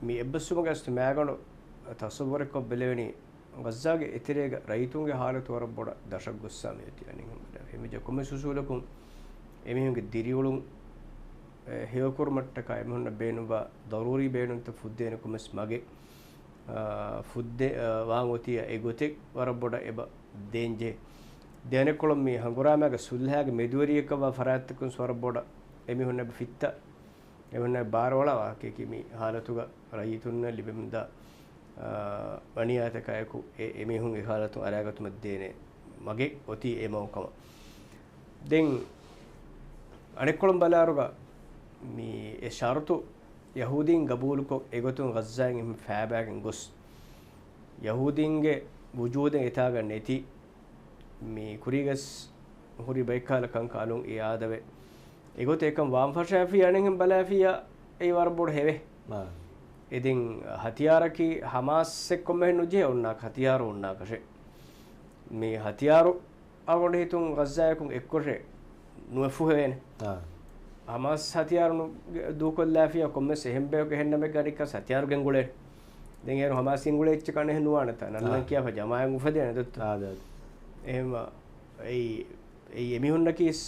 Speaker 2: ಮಿ ಎಬ್ಬಸ್ಸು ಮಗಸ್ಟ್ ಮ್ಯಾಗಣು ತಸವರ ಕೊ ಬೆಲೆವನಿ ಗಜ್ಜಾಗೆ ಎತಿರೇಗ ರೈತುಂಗೆ ಹಾಲತು ವರಬೊಡ ದಶಕ ಗುಸ್ಸಾ ಮೇತಿ ಅನಿ ಹಂಬಲ ಹೆಮಿಜ ಕೊಮ್ಮೆ ಸುಸುಲಕುಂ ಎಮಿಹುಂಗೆ ದಿರಿಯುಳುಂ හේවකුර මට්ටක එමුන්න බේනුවා දරූරි බේනුන්ත ෆුද්දේන කුමස් මගේ ෆුද්දේ වාංගොතිය එගොතෙක් වරබොඩ එබ දේන්ජේ දෙනෙකොළම් මේ හංගුරාමගේ සුල්හාගේ මෙදුවරියකව ෆරාත්තකුන් ස්වරබොඩ එමිහුන්න ෆිත්ත එමුන්න බාරවල වාකේ මේ හාලතුග රයිතුන්න ලිබෙම්දා වණියාතකයකු එමිහුන් ඒ හාලතු අරාගතුම දේනේ මගේ ඔති එමවකම දෙන් අනෙකොළම් බලාරුගා මේ ඒ ශරතු යහූදීන් ගබූලුක එගොතුන් ගස්සායෙන් එම් ෆෑබෑගෙන් ගොස් යහූදීන්ගේ වුජූදෙන් එතා ගන්න ඇති මේ කුරිගස් හුරි බයිකාල කංකාලුන් ඒ ආදවේ එගොත එකම් වාම් ෆෂාෆි අනෙන් බලාෆියා ඒ වරබොඩ හෙවේ ඉතින් හතියාරකි හමාස් එක්කම නුජේ උන්නා හතියාර උන්නා කෂේ මේ හතියාර අවොඩ හිතුන් ගස්සායකුන් එක්කොෂේ නුවෆු හේන හමාස් හතියාරුණු දූකොල්ලාෆිය කොම්මස් එහෙම්බේ ගෙහෙන්නම ගනික සතියාරු ගෙන්ගුලේ දැන් ඒ හමාස් සිංගුලේ එච්ච කනේ නුවාන ත නන්න කියා ජමායන් උපදෙන දොත් එහෙම ඒ එමිහුන්න කීස්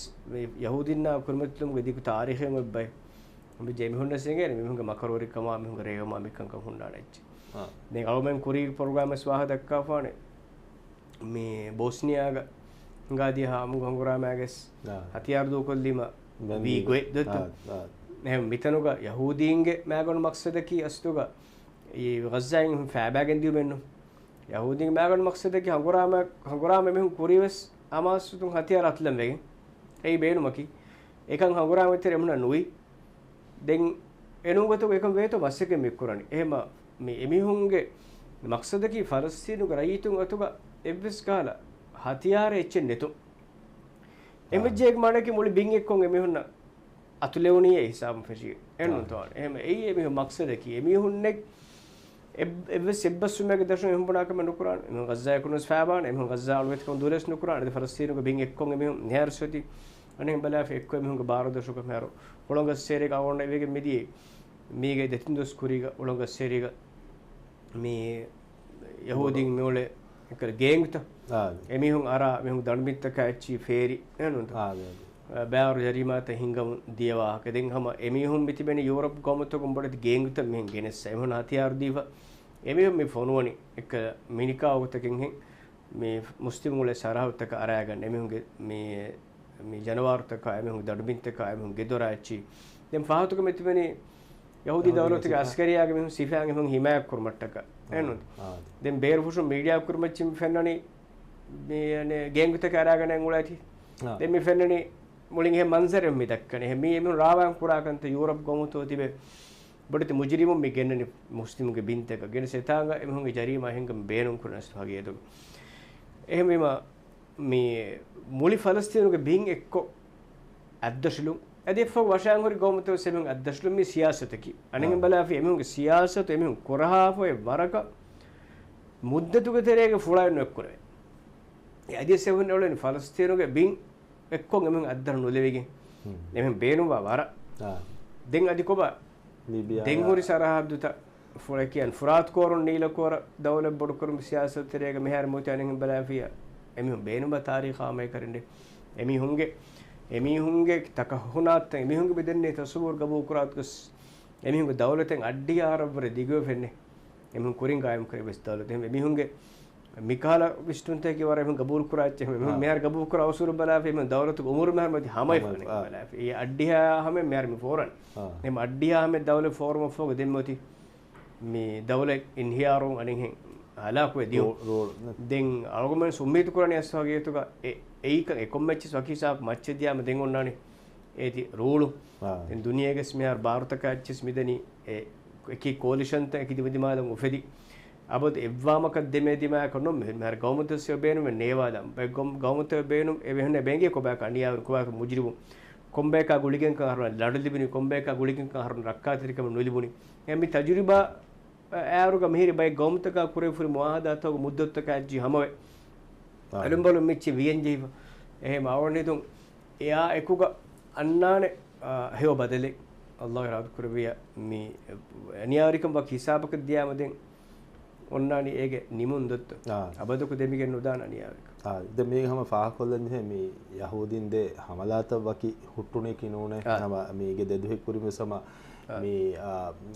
Speaker 2: යහූදින්නා කුර්මතුම් ගෙදිකු තාරිඛෙම බයි අපි ජෙමිහුන්න සෙගේ මෙමුගේ මකරෝරි කමා මෙමුගේ රේවමා මිකන් ක හුන්නානච්ච දැන් අවමෙන් කුරී ප්‍රෝග්‍රෑම් ස්වාහ දක්කාපානේ මේ බොස්නියාග ගාදී හාමු ගංගුරාමෑගෙස් හතියාරු දූකොල්ලිම වී ගොයි දොත් එහෙම මිතනුග යහූදීන්ගේ මෑගොන මක්සදකී අස්තුග ඒ ගස්සයින් ෆෑබෑගෙන් දියුමෙන්නු යහූදීන්ගේ මෑගොන මක්සදකී හංගුරාම මෙහුන් කුරීවස් අමාසුතුන් හතියාර අත්ලම් වෙගෙන් ඒ බේනුමකි එකන් හංගුරාම විතර එමුණ නුයි දැන් එනුගතෝ එකම වේතෝ මස්සකෙ මික්කුරණි එහෙම මේ එමිහුන්ගේ මක්සදකී ෆලස්තීනුගේ රයිතුන් අතුග එව්ස් කාලා හතියාර එච්චෙන් නෙතු එමජේක් මානකි මුලි බින් එක්කොන් එමිහුන්න අතුලෙවුණියේ හිසාම් ෆෙෂි එන්නුතෝන එහෙම එයි එමිහු මක්සදකී එමිහුන්නෙක් එව්ස් එබ්බසුමගේ දර්ශන එහුඹනාකම නුකුරාන එමු ගස්සා කුනුස් ෆෑබාන එමු ගස්සා අලුවෙත් කොන් දුලස් නුකුරාන ෆලස්තීනුගේ බින් එක්කොන් එමිහු නිහර්සති අනේ බලාෆ එක්කො එමිහුගේ බාරදශක මෙහරු ඔලොංගස් සේරේක අවොන්න එවගේ මිදියේ මීගේ දෙතින් දොස් කුරීග ඔලොංගස් සේරීග මේ යහූදීන් මෙවලේ එක ගේන්ගත එමිහුන් අර මෙහුන් දණ්මිත්තක ඇච්චි ෆේරි එනුන්ත බෑවරු ජරීමාත හිංගම් දියවාහක දෙන් හම එමිහුන් මිතිබෙන යුරප් ගොමතක උඹට ගේන්ගත මෙහෙන් ගෙනස් එමුන හතියාරු දීව එමිහුන් මේ ෆොනුවනි එක මිනිකාවතකින් මේ මුස්ලිම් වල සරහවතක අරයගන්න එමිහුන්ගේ මේ ජනවාර්තක එමිහුන් දණ්මිත්තක එමිහුන් ගෙදොර ඇච්චි දැන් ෆාහතුක මිතිබෙන යහූදි දවලතක අස්කරියාගේ මෙහුන් සිෆාගේ මෙහුන් හිමායක් කුර්මට්ටක එනුන්ත දැන් බේරුෆුෂු මීඩියා කුර්මච්චිම් ෆෙන්නනි මේ ගේන්ගතක අරයගන්න ඇඟුලයි දැන් මේ ෆෙන්නනි මුලින් එහෙ මන්සරෙ මිදක්කනේ එහෙ මේ එමුන් රාවන් කුරාකන්ත යුරප් ගොමුතෝ තිබේ බඩති මුජරිමුම් මේ ගෙන්නනි මුස්ලිමුගේ බින්තක ගෙන සෙතාංග එමුන්ගේ ජරීමා හෙංගම බේනුම් කුරනස් වගේ දු එහෙම මේ මුලි ෆලස්තීනුගේ බින් එක්ක අද්දශලු අදෙෆෝ වශාන් හොරි ගොමුතෝ සෙමුන් අද්දශලු මේ සියාසතකි අනෙන් බලාෆි එමුන්ගේ සියාසත එමුන් කොරහාෆෝ වරක මුද්දතුගේ තෙරේගේ ෆුලයින් එක්කරේ ඒ අදිසෙවුන් වලින් ෆලස්තීනුගේ බින් එක්කොන් එමෙන් අද්දර නොලෙවිගෙන් එමෙන් බේනුවා වර දෙන් අදි කොබ ලිබියා දෙන් හොරි සරහද්දුත ෆොලකියන් ෆුරාත් කෝරුන් නීල කෝර දවල බොඩ කරුම් සියාසත් තෙරේගේ මෙහර මොතයන්ෙන් බලාෆියා එමිහුන් බේනුවා තාරීඛාමයි කරන්නේ එමිහුන්ගේ තකහුනාත් එමිහුන්ගේ බෙදන්නේ තසවුර් ගබු කුරාත්කස් එමිහුන්ගේ දවලතෙන් අඩ්ඩියාරවර දිගව ෆෙන්නේ එමිහුන් කුරින් ගායම් කරේ බස් දවලත එමිහුන්ගේ මිකාල විෂ්ණුන්තේ කිවර එමිහුන් ගබූල් කුරාච්ච එමිහුන් මෙහර ගබූ කුරා අවසුර බලාෆි එමිහුන් දවලත උමුර මෙහර මදි හමයි ෆන්නේ බලාෆි ඒ අඩ්ඩියා හැම මෙහර මි ෆෝරන් එම අඩ්ඩියා හැම දවල ෆෝරම ෆෝග දෙම්මති මේ දවල ඉන්හියාරුන් අනින් අලාකුවේ දියෝ දෙන් අල්ගොමෙන් සුම්මීතු කුරණිය අස්වාගේ තුක ඒක එකොම්මච්චි සකිසාක් මච්චදියාම දෙන් ඔන්නානේ ඒති රූලු දෙන් දුනියේගස් මෙහර ಭಾರತක අච්චිස් මිදනි එකි කොලිෂන් ත එකි දිවිදිමාලම් උෆෙදි අබොත් එව්වාමක දෙමෙදිමා කරනො මෙහර ගෞමතස්ය බේනු නේවාදම් ගෞමතය බේනු එවෙහන බැංගේ කොබා කණියා කොබා මුජිරිබු කොම්බේක ගුලිගෙන් කරන ලඩලිබිනි කොම්බේක ගුලිගෙන් කරන රක්කාතිරිකම නොලිබුනි එමි තජරිබා ආරුග මෙහිරි බයි ගෞමතක කුරේෆුරි මුවාහදාතව මුද්දත්තක අජ්ජි හමවේ අලුම්බලු මිච්චි වියන්ජීව එහෙම අවනිතුන් එයා එකුග අන්නානේ හේව බදලේ අල්ලාහ් රාත් කුරවිය මේ අනියාරිකම් වක් හිසාබක දියාමෙන් ඔන්නානි ඒගේ නිමුන් දොත්ත අබදක දෙමිගෙන් උදාන අනියාරික
Speaker 1: දැන් මේක හැම ෆාහකොල්ලන්නේ මේ යහූදින් දෙ හමලාත වකි හුට්ටුනේ කිනෝනේ නම මේගේ දෙදුහෙක් කුරිම සම මේ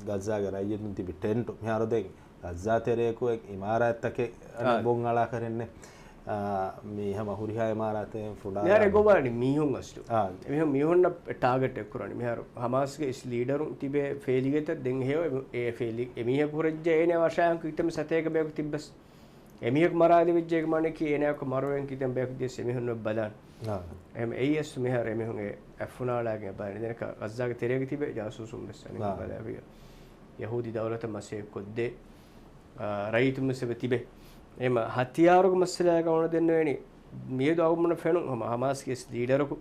Speaker 1: ගස්සා ගරයියෙන් තිබි ටෙන්ට් මෙහර දෙන් ගස්සා තෙරේකෝ ඉමාරාත්තකේ බොන් අලා කරන්නේ මේ හැම හුරිහා ඉමාරාතේ ෆුඩා
Speaker 2: යාරේ ගොබානි මීහුන් අස්තු මෙහෙම මීහුන්න ටාගට් එක කරන්නේ මෙහර හමාස්ගේ ලීඩරුන් තිබේ ෆේලිගෙත දෙන් හේව ඒ ෆේලි එමිහ කුරජ්ජ එනේ වශයෙන් කිතම සතේක බේක තිබ්බස් එමිහක් මරාලි විජ්ජේක මන්නේ කී එනක මරුවෙන් කිතම බේක දෙස් එමිහුන්න බලන් එම් ඒස් මෙහර එමිහුන්ගේ අෆුනාලාගේ බානේ දෙනක ගස්සාගේ තෙරේක තිබේ ජාසුසුම් බස්සනේ බලාවිය යහූදි දවලත මසේ කොද්දේ රයිතුම් මෙසේ තිබේ එම හතියාරුක මස්සලා ගවන දෙන්න වෙනි මේ දවුමන ෆෙනු හමාස්ගේ ලීඩරකු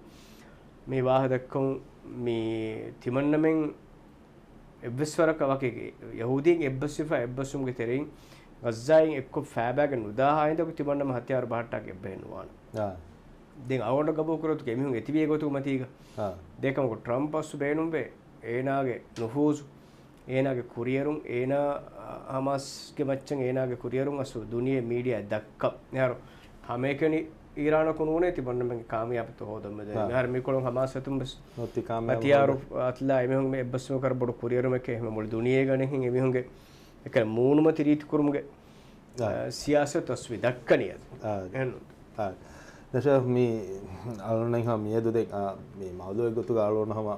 Speaker 2: මේ වාහ දක්කම් මේ තිමන්නමෙන් එබ්බස්වරක වකේ යහූදීන් එබ්බස්ෆා එබ්බසුම්ගේ තෙරින් ගස්සායින් එක්ක ෆෑබෑග නුදාහයින්ද තිමන්නම හතියාරු බහට්ටක් එබ්බෙන්නුවාන den awonda gabu kurot ke mihun etibiye gotu matiga dekam ko Trump assu beenumbe eenage nufuz eenage kurierun eena Hamas ke macchen eenage kurierun assu duniye media dakka neharo hamekeni Iran ko nune ti bonna men kamyab to hodam de nehar mi kolon Hamas atum bes
Speaker 1: noti kamyab
Speaker 2: atiyaru atla emihun me ebbasmu kar bodu kurierum ke hem mol duniye gane hin emihun ge ekal moonuma tirit kurumuge siyasat aswi dakkaniyad ennu
Speaker 1: Nasha mi alona ha mi edu de mi mawdu egotu alona ha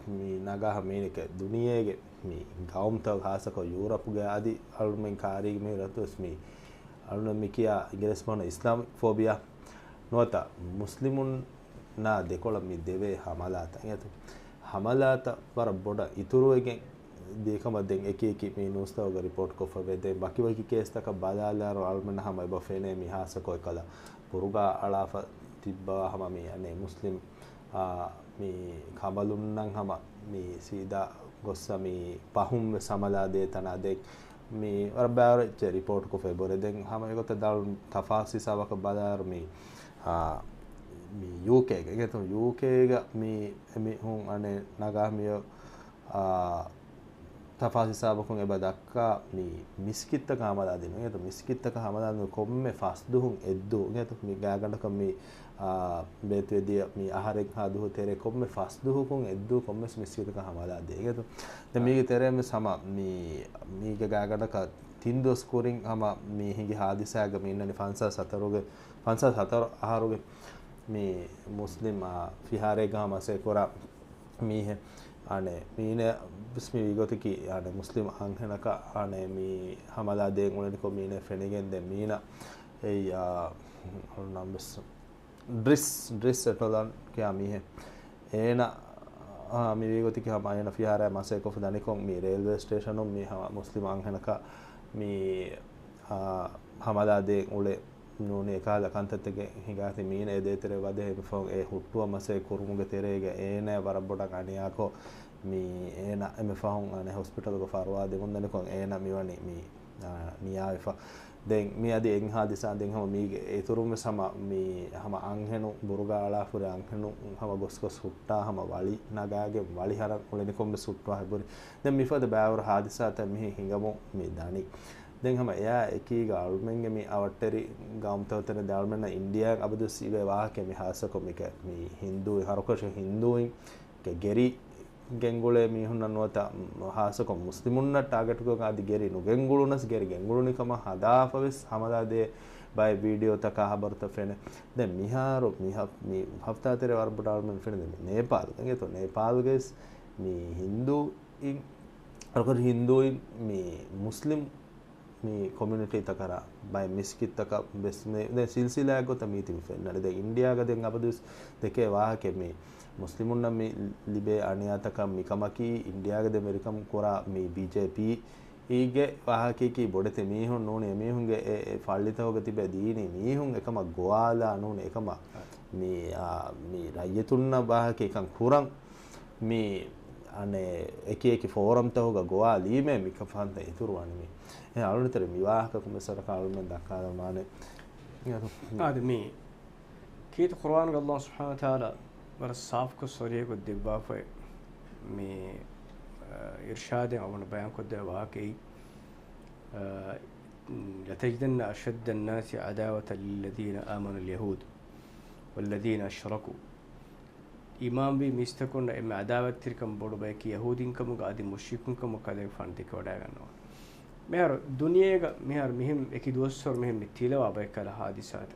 Speaker 1: mi naga ha mi ke duniyege mi gaumta hasa ko Europe ge adi almen kari me ratus mi alona mi kiya ingeresmana Islam phobia nota muslimun na dekola mi deve hamalata yatu hamalata par boda ituru egen dekama den eki me nusta ga report ko fa de baki waki case taka badala ro almen ha mai ba fene mi hasa ko kala puruga alafa tibba hama mi ane muslim mi kamalun nan hama mi sida gossa mi pahum samala de tana de mi arbar che report ko fa bore den hama ko dal tafasi sabaka badar mi mi UK ge to UK ga mi hun ane naga mi tafasi sabakun eba dakka mi miskitta ka hamala dinu ngeto miskitta ka hamala nu komme fasduhun eddu ngeto mi gaganda kam mi betwediya mi aharek haduhu tere komme fasduhun eddu komme miskitta ka hamala de ngeto de mi tere me sama mi gaganda ka tindo scoring hama mi hingi hadisa ga mi innani fansa satar aharuge mi muslim fihare ga hama se kora mi he ane mine bismi vigotiki ane muslim anhenaka ane mi hamala de ngoleni ko mine fenigen de mina ei numbers dress etolan kya mi he ena mi vigotiki hama ena fihara mase ko fudani ko mi railway station mi muslim anhenaka mi hamala de ngole nune kala kantatege hingati mine edetere wade before e huttuwa mase kurumuge terege ene warabboda ganiya ko mi ena eme fahun ane hospital go farwa de gondane ko ena mi wani mi niya ifa den mi adi eng hadisa den hama mi e turume sama mi hama anghenu buruga ala fure anghenu hama goskos hutta hama wali nagage wali haran oleni kombe sutwa heburi den mi fada bawr hadisa ta mi hingamo mi dani den hama ya eki ga almenge mi awatteri gaumtawtene dalmena india abadu sibe wahake mi hasa ko mi hindu harokosh hinduin ke geri gengule mi hunna nota hasa ko muslimunna target ko adi geri no gengulunas geri genguluni kama hadafavis hamada de by video taka habarta fene den miharo mi hafta tere war budalmen fene Nepal nge to Nepal guys mi hindu in harokor hindu mi muslim mi community takara by miskit taka besme de silsila go tamiti fenna de India ga den abadus deke wahake mi muslimunna mi libe aniyataka mi kamaki India ga de amerikam kora mi BJP ige wahake ki bodete mi hun nune mi hunge e fallita hoga tibe dini mi hun ekama goala nune ekama mi rayetunna wahake kan kurang mi ane eki forum ta hoga goa lime mi kafanta iturwani mi e alunitere mi wahaka kumesara kalmen dakala mane
Speaker 2: ade mi kit Quran ga Allah subhanahu wa ta'ala bar saaf ko soriye ko dibba fa mi irshad awon bayan ko de waqi لتجدن أشد الناس عداوة للذين آمنوا اليهود والذين أشركوا imam bi mistakon em adawat tirkam bodu bay ki yahudin kam ga adi mushrikun kam kale fandi ko da ganno mehar duniyega mehar mihim eki dossor mihim tilawa bay kala hadisat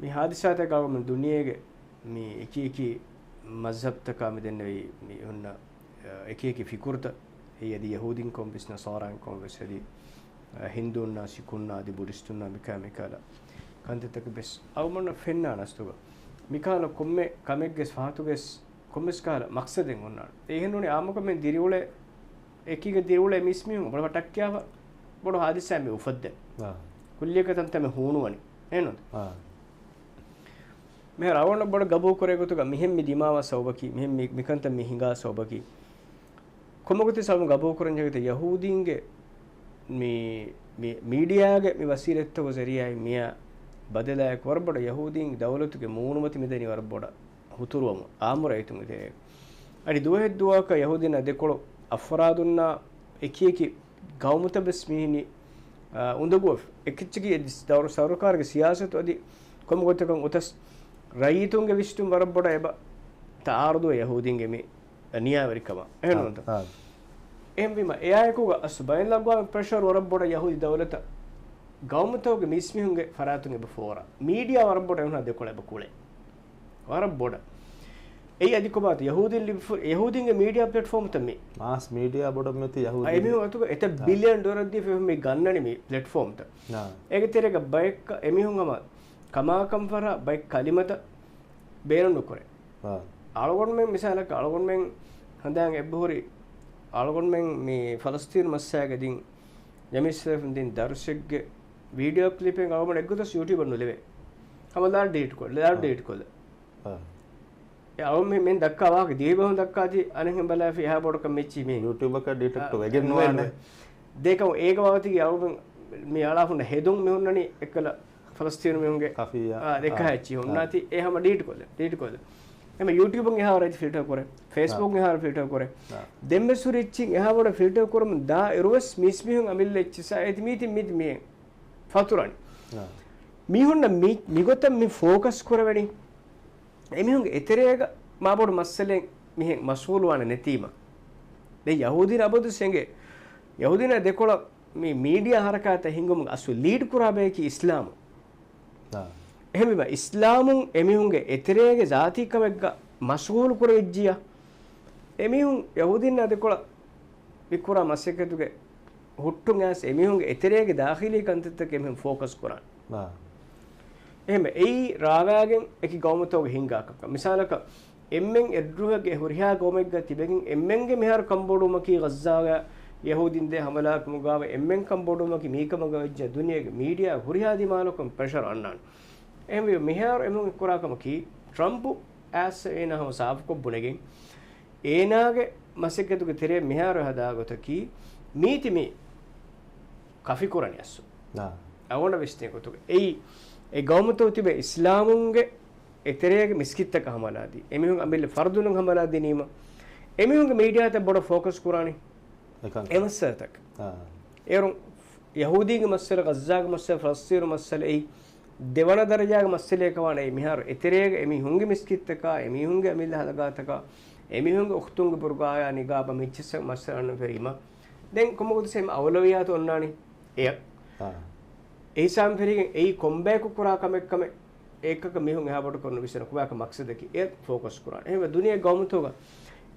Speaker 2: mi hadisat ga men duniyege mi eki mazhab taka medenne mi hunna eki fikurta hiyadi yahudin kom bis nasaran kom bis hadi hindun nasikunna adi buddhistunna mikala kante tak bes awman fenna nastuga mikala komme kamegges fahatuges kommes kala maqsaden onna ehenuni amuka men diriule ekige diriule mismihun bodu takkiyawa bodu hadisa me ufadde kulliyaka tantame hunuwani enon me rawonna bodu gabu koregotuga mihem mi dimawa sawbaki mihem mikanta mi hinga sawbaki komogote samu gabu koren jagate yahudinge mi media ge mi wasiretto zariya miya ಬದಲಾಯಕ ವರಬಡ ಯಹೂದೀನ್ ದೌಲತುಗೆ ಮೂನುಮತಿ ಮಿದನಿ ವರಬಡ ಹುತುರುವಮ ಆಮುರ ಐತು ಮಿದೆ ಅಡಿ ದುವಹೆದ್ದುವಾಕ ಯಹೂದಿನ ದೆಕೊಳು ಅಫರಾದುನ್ನ ಎಕಿಯಕಿ ಗೌಮುತ ಬಸ್ಮಿಹಿನಿ ಉಂದಗು ಎಕಿಚ್ಚಿಗೆ ದೌರ ಸರ್ಕಾರಗೆ ಸಿಯಾಸತ್ ಅದಿ ಕೊಮಗೊತ್ತಕಂ ಉತಸ್ ರೈತುಂಗೆ ವಿಷ್ಣು ವರಬಡ ಎಬ ತಾರದು ಯಹೂದೀನ್ಗೆ ಮಿ ನಿಯಾವರಿಕಮ ಏನು ಅಂತ එම්විම එයායකුග අස් බයින් ලග්වා pressure වරබ්බොඩ යහුදි දවලත ගෞමතෝගේ මිස්මිහුන්ගේ ෆරාතුන්ගේ බෆෝර media වරබ්බොඩ එහුනා දෙකොළ බකුලේ වරබ්බොඩ ඒ අදිකොබාත යහුදීන්ගේ media platform තමි
Speaker 1: මාස් media බොඩ මෙති යහුදි
Speaker 2: අයිමි අතුක එත billion dollar දී ෆෙම මේ ගන්නනි මේ platform ත ඒක තෙරේක bike එමිහුන්ගම කමාකම් ෆර bike කලිමත බේරන් නුකරේ අලගොන් මෙන් මිසාලක අලගොන් මෙන් හඳන් එබ්බෝරි අලගොන් මෙන් මේ ෆලස්තීන් මස්සයකදීන් යමිස්සෙන් දින් දර්ශකගේ වීඩියෝ ක්ලිප් එක අවම එක්කතස් YouTube නුලෙවේ කමදාර ඩේට් කොල්ල අවම මෙන් දක්කා වාගේ දීබහුන් දක්කාදී අනෙන් බලා ෆිහා බොඩක මෙච්චි මේ
Speaker 1: YouTube එක ඩිටෙක්ට් වෙගෙන නෝනේ
Speaker 2: දෙකම ඒක වාතිගේ අවම මේ ආලාහුන හෙදුන් මෙහුන්නනි එකල ෆලස්තීන් මෙහුන්ගේ
Speaker 1: කෆියා
Speaker 2: දෙක හැචි හොන්නාති එහෙම ඩේට් කොල්ල එම YouTube එක එහා වරයි ෆිල්ටර් කරේ Facebook එහා ෆිල්ටර් කරේ දෙම්බසුරිච්චින් එහා වඩ ෆිල්ටර් කරමු දා එරුවස් මිස්මිහුන් අමිල්ලෙච්චසා ඇති මීති මේ ෆතුරණි මිහුන්න මිගොත මි ફોකස් කරවැනි එමිහුන් එතරේක මාබොඩ මස්සලෙන් මිහෙන් මස්ූල් වන නැතිම දෙ යහූදින අබදු සෙන්ගේ යහූදින දෙකොළ මේ මීඩියා හරකාත හිඟුම් අසු ලීඩ් කුරාබේකි ඉස්ලාම එහෙම ඉස්ලාමුන් එමිහුන්ගේ එතරේගේ ජාතිකමෙක්ග මස්ූල් කුරෙජ්ජියා එමිහුන් යහූදින දෙකොළ විකුරා මස්සකතුගේ ಹುಟ್ಟುಂ ಆಸ್ ಎಮಿಹುಂಗೆ ಎತೆರೆಗೆ ದಾಖಿಲಿ ಕಂತಕ್ಕೆ ಎಮಿಹುಂ ಫೋಕಸ್ ಕುರಾನ್ එහෙම ඒ රාගයෙන් එක ගෞමතෝග හිංගාකක මිසාලක එම්මෙන් එද්රුහගේ හුරියා ගෝමෙක්ග තිබෙකින් එම්මෙන්ගේ මෙහර කම්බෝඩුමකී ගස්සාග යහූදින් දේ හමලාක මුගාව එම්මෙන් කම්බෝඩුමකී මීකමග වෙච්ච දුනියගේ මීඩියා හුරියා දිමාලකම් ප්‍රෙෂර් අන්නන් එහෙම මෙහර එමුන් කුරාකමකී ට්‍රම්ප් ඇස් එනහම සාෆ් කොබ්බුණගෙන් ඒනාගේ මසෙක්ගතුගේ තෙරේ මෙහර හදාගතකී මීතිමි කෆි කුරණියස්සු අවොන විශ්තේකතුගේ ඒ ගෞමතෝ තිබේ ඉස්ලාමුන්ගේ එතරේගේ මිස්කිත්තක හමලාදී එමිහුන් අඹිල්ල ෆර්දුනුන් හමලා දිනීම එමිහුන්ගේ මීඩියාත බොඩ ෆෝකස් කුරානි එමස්සතක් ඒරුන් යහූදීගේ මස්සල ගස්සාගේ මස්සල ෆලස්තීන මස්සල ඒ දෙවන දරජාගේ මස්සලේ කවණේ මිහාර එතරේගේ එමිහුන්ගේ මිස්කිත්තක එමිහුන්ගේ අමිල්ල හදගතක එමිහුන්ගේ උඛ්තුන්ගේ පුර්ගායා නිගාබ මිච්චස මස්සලන ෆරීම දැන් කොමගොද සෙම අවලවියාත ඔන්නානි එය ඒ සම්පෙරිගෙන් ඒ කොම්බෑකු කුරා කමෙක්කම ඒකක මිහුන් එහාට කරන විසන කුවාක මක්සදකි ඒ ફોકસ කුරාන එහෙම දුනිය ගෞමතෝග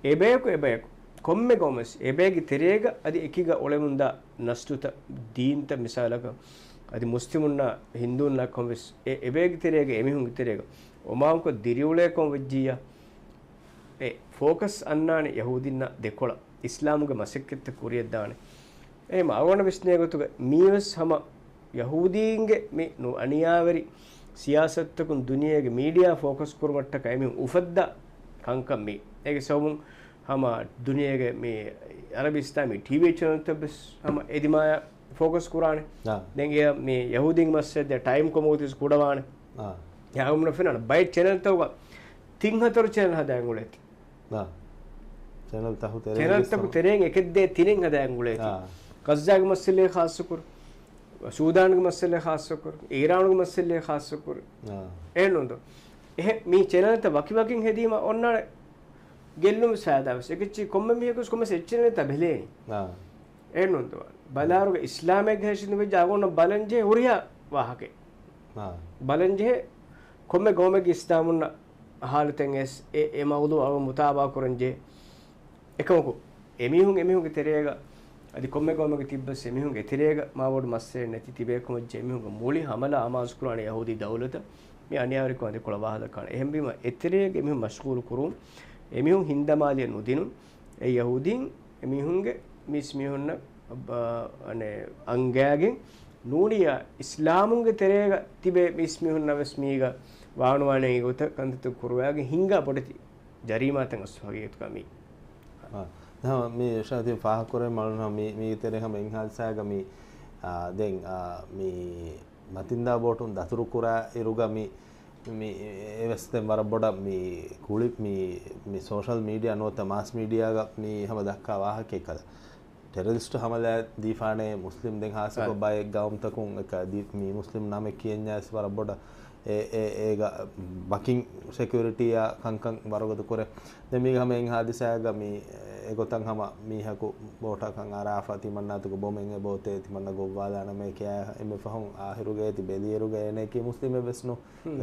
Speaker 2: එබේකු කොම්මෙ ගොමස් එබේගි තෙරේග අදි එකිග ඔලෙමුන්දා නස්තුත දීන්ත මිසාලක අදි මුස්ලිමුන්නා හින්දුන්නා කොම්විස් එබේගි තෙරේග එමිහුන් තෙරේග ඔමාම්ක දිරියුලේ කොම් වෙජ්ජියා ඒ ફોકસ අන්නානි යහූදින්නා දෙකොළ ඉස්ලාමුගේ මසෙක්කෙත් කුරියක් දානේ එහෙම අවවන විශ්නයගතුග මීවස් හම යහූදීන්ගේ මේ නු අනියාවරි සියාසත්තකුන් දුනියගේ මීඩියා ફોકસ කරමට්ටක එමි උෆද්දා කංකම් මේ ඒක සවුන් හම දුනියගේ මේ අරබිස්තාමි ටීවී channel තබස් හම එදිමාය ફોકસ කුරානේ දැන් මේ යහූදීන් මස්සෙද ටයිම් කොමෝතිස් කුඩවානේ යාගුම්න ෆෙනන බයි channel තවක 34 channel හදාගුලෙත්
Speaker 1: channel
Speaker 2: තහු තෙරෙන් එකෙද්දේ තිනෙන් හදාගුලෙත් ගස්සාගේ මස්සලේ ખાસ කර සූදාන්ගේ මස්සලේ ખાસ කර ඊරාන්ගේ මස්සලේ ખાસ කර එන්නොන්ද එහෙ මේ channel ත වකිවකින් හෙදීම ඔන්න ගෙල්ලුම් සාදාවස් එකචි කොම්ම මියකුස් කොම්ම සෙච්චනේ තබලේනි එන්නොන්ද බලාරුගේ ඉස්ලාමයේ ඝේෂින වෙ ජාගොන බලන්ජේ හුරියා වාහකේ බලන්ජේ කොම්ම ගෝමගේ ඉස්ලාමුන්න හාලතෙන් එස් ඒ මවුදු අව මුතාබා කරන්ජේ එකමකු එමිහුන්ගේ තෙරේග අදි කොම්මෙ ගොමගේ තිබ්බස් එමිහුන්ගේ තෙරේග මාවොඩ මස්සේ නැති තිබේකම ජෙමිහුන්ගේ මූලි හමලා අමාස් කුරාන යහූදි දවලත මේ අනියාවරික වන්දේ කොළ වහද කන එහෙම බීම එතරේග එමිහුන් මස්ගූල් කුරුම් එමිහුන් හින්දමාලිය නුදිනු ඒ යහූදීන් එමිහුන්ගේ මිස්මිහුන්න අනේ අංගයාගෙන් නූනියා ඉස්ලාමුන්ගේ තෙරේග තිබේ මිස්මිහුන්න වස්මීග වාණුවානේ ගොත කන්දතු කුරවාගේ හිංගා පොඩති ජරීමාතන් අස්වගේත් කමි
Speaker 1: මේ ශාතිය ෆාහ කරේ මලන මේ තෙරේ හැම ඉන්හල්සාග මේ දැන් මේ matinda botun daturu kura irugami mi evestem waraboda mi kulip mi social media nota mass media ga mi hama dakka wahake kala terrorist hamala difane muslim den hasa ko bay gawm takun ka mi muslim name kiyenya is waraboda ega baking security ya kankan waragadu kore de mi hama en hadisa ga mi egotan hama mi haku bota kan arafa timanna to bomen e bote timanna go wala na me kya em fahon ahiruge ti beliyeruge ene ki muslim besno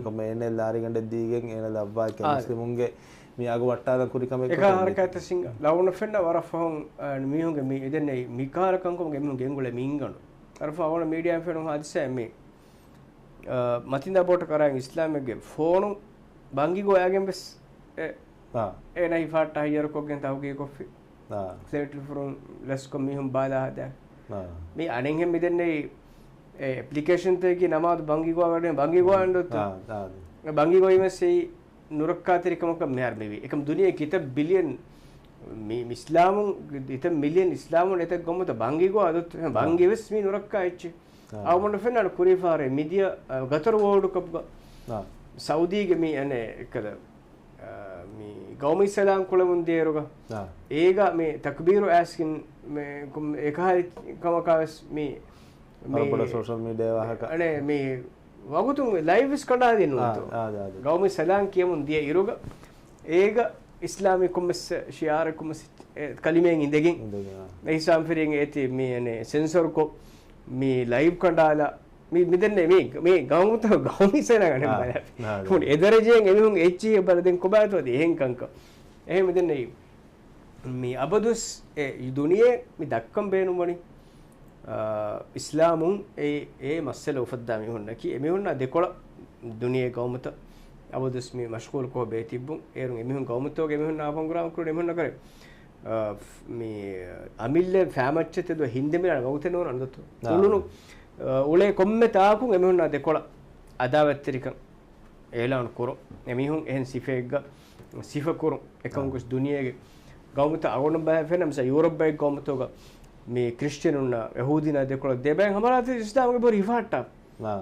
Speaker 1: ko me ene lari gande digen ene labba ke muslimunge mi agu watta kuri kam
Speaker 2: එක හරකත සිං ලවුන ෆෙන්න වරෆහොන් මිහුන්ගේ මි එදෙන්නේ මිකාර කංකම ගෙමුන්ගේ එංගුල මිංගණු අරෆවන media ෆෙනු හදිසේ මේ මතින්දා බෝට කරන් ඉස්ලාමයේ ෆෝනු බංගි ගෝයාගෙන් bus ඒ නයි ෆාට hire කොගෙන් තවගේ coffee settle from ලස් කොමිහම් බාලා හදා මේ අනෙන් හැම දෙන්නේ application තේකේ නමාද බංගි ගෝ වඩේ බංගි ගෝ අඬොත් බංගි ගෝ ඉමසේ නුරක්කාතරිකමක මෙහර මෙවි එකම දුනියේ කිත බිලියන් මේ ඉස්ලාමුන් ඉත මිලියන් ඉස්ලාමුන් එත ගොමත බංගි ගෝ අදොත් බංගි වෙස් මේ නුරක්කා එච්ච අවමන ෆෙන්නන කුරිෆාරේ මිදිය ගතර වෝඩ් කප්ග සෞදීගේ මේ අනේ එකද මේ ගෞමි සලාම් කුලමුන් දේරුග ඒක මේ තක්බීරු ඇස්කින් මේ එක හරි කමකවස් මේ
Speaker 1: මේ සෝෂල් මීඩියා වහක
Speaker 2: අනේ මේ වගතුන් ලයිව් ඉස් කඩා දෙනවා ගෞමි සලාම් කියමුන් දිය ඉරුග ඒක ඉස්ලාමී කොම්ස් ශියාර කොම්ස් කලිමෙන් ඉඳගෙන මේ ඉස්ලාම් ෆිරින් ඒති මේ අනේ සෙන්සර් කො මේ ලයිව් කඩාලා මේ මෙදන්නේ මේ ගෞමුත ගෞමිසන ගන්න බෑ මොන එදරජෙන් එමුන් එච්චි බලදෙන් කොබාතවද එහෙන් කංක එහෙම මෙදන්නේ මේ අබදුස් ඒ දුනියේ මේ දක්කම් බේනුමනි ඉස්ලාමුන් ඒ මස්සල උෆද්දා මිහුන්න කි එමිහුන්න දෙකොළ දුනියේ ගෞමුත අබදුස් මේ මෂ්ගූල් කෝ බේතිබ්බුන් ඒරුන් එමිහුන් ගෞමුතෝගේ එමිහුන්න ආපංග්‍රාම කුරු එමිහුන්න කරේ මේ අමිල්ල ෆෑමච්චතේ දු හින්දෙමිලා වගුතේ නෝන අන්දතු උළුණු උලේ කොම්මෙ තාකුන් එමිහුන්න දෙකොළ අදාවත්තරිකන් ඒලාන කුරු එමිහුන් එහෙන් සිෆෙග්ග සිෆ කුරු එකංගුස් දුනියේගේ ගෞමුත අවොන බය ෆෙනම්ස යුරෝප් බයි ගෞමුතෝග මේ ක්‍රිස්තියනුන්න යහූදින දෙකොළ දෙබෙන් හමරාත ඉස්ලාමගේ බොරි ඉෆාට්ටා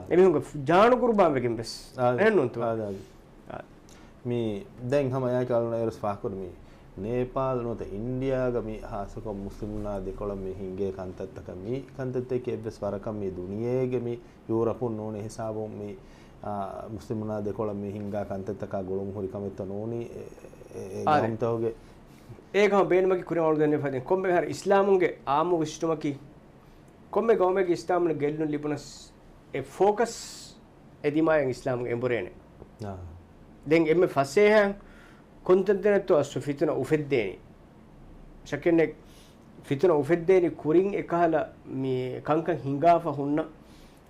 Speaker 2: එමිහුන් ජානු කුර්බාන් වෙකින් බස් එන්නුන්තු
Speaker 1: මේ දැන් හම යා කලන එරස් ෆාකුර මේ नेपाल නොත ඉන්දියාග මේ හාසක මුස්ලිම්නා දෙකොළ මේ හිංගේ කන්තත්තක මේ කන්තත්තේ කෙබ්බස් වරකම් මේ දුනියේගේ මේ යුරෝපුන් නෝනේ හිසාබොම් මේ මුස්ලිම්නා දෙකොළ මේ හිංගා කන්තත්තක ගොළුම් හොරි කමෙත්ත නෝනි ඒ ගම්තෝගේ ඒකම බේනමකි කුරමවල දෙන්නේ ෆදින් කොම්බේ හර ඉස්ලාමුන්ගේ ආමු විශ්තුමකි කොම්බේ ගෝමගේ ඉස්ලාමුන ගෙල්ලුන් ලිබුනස් ඒ ફોકસ එදිමායන් ඉස්ලාමුගේ එම්බරේනේ දැන් එම්මේ ෆසේහන් කොන්තෙන්ට්නට් අස් ෆිතන උෆෙද්දේනි ශකෙන්නේ ෆිතන උෆෙද්දේනි කුරින් එකහල මේ කංකන් හිඟාෆ හුන්න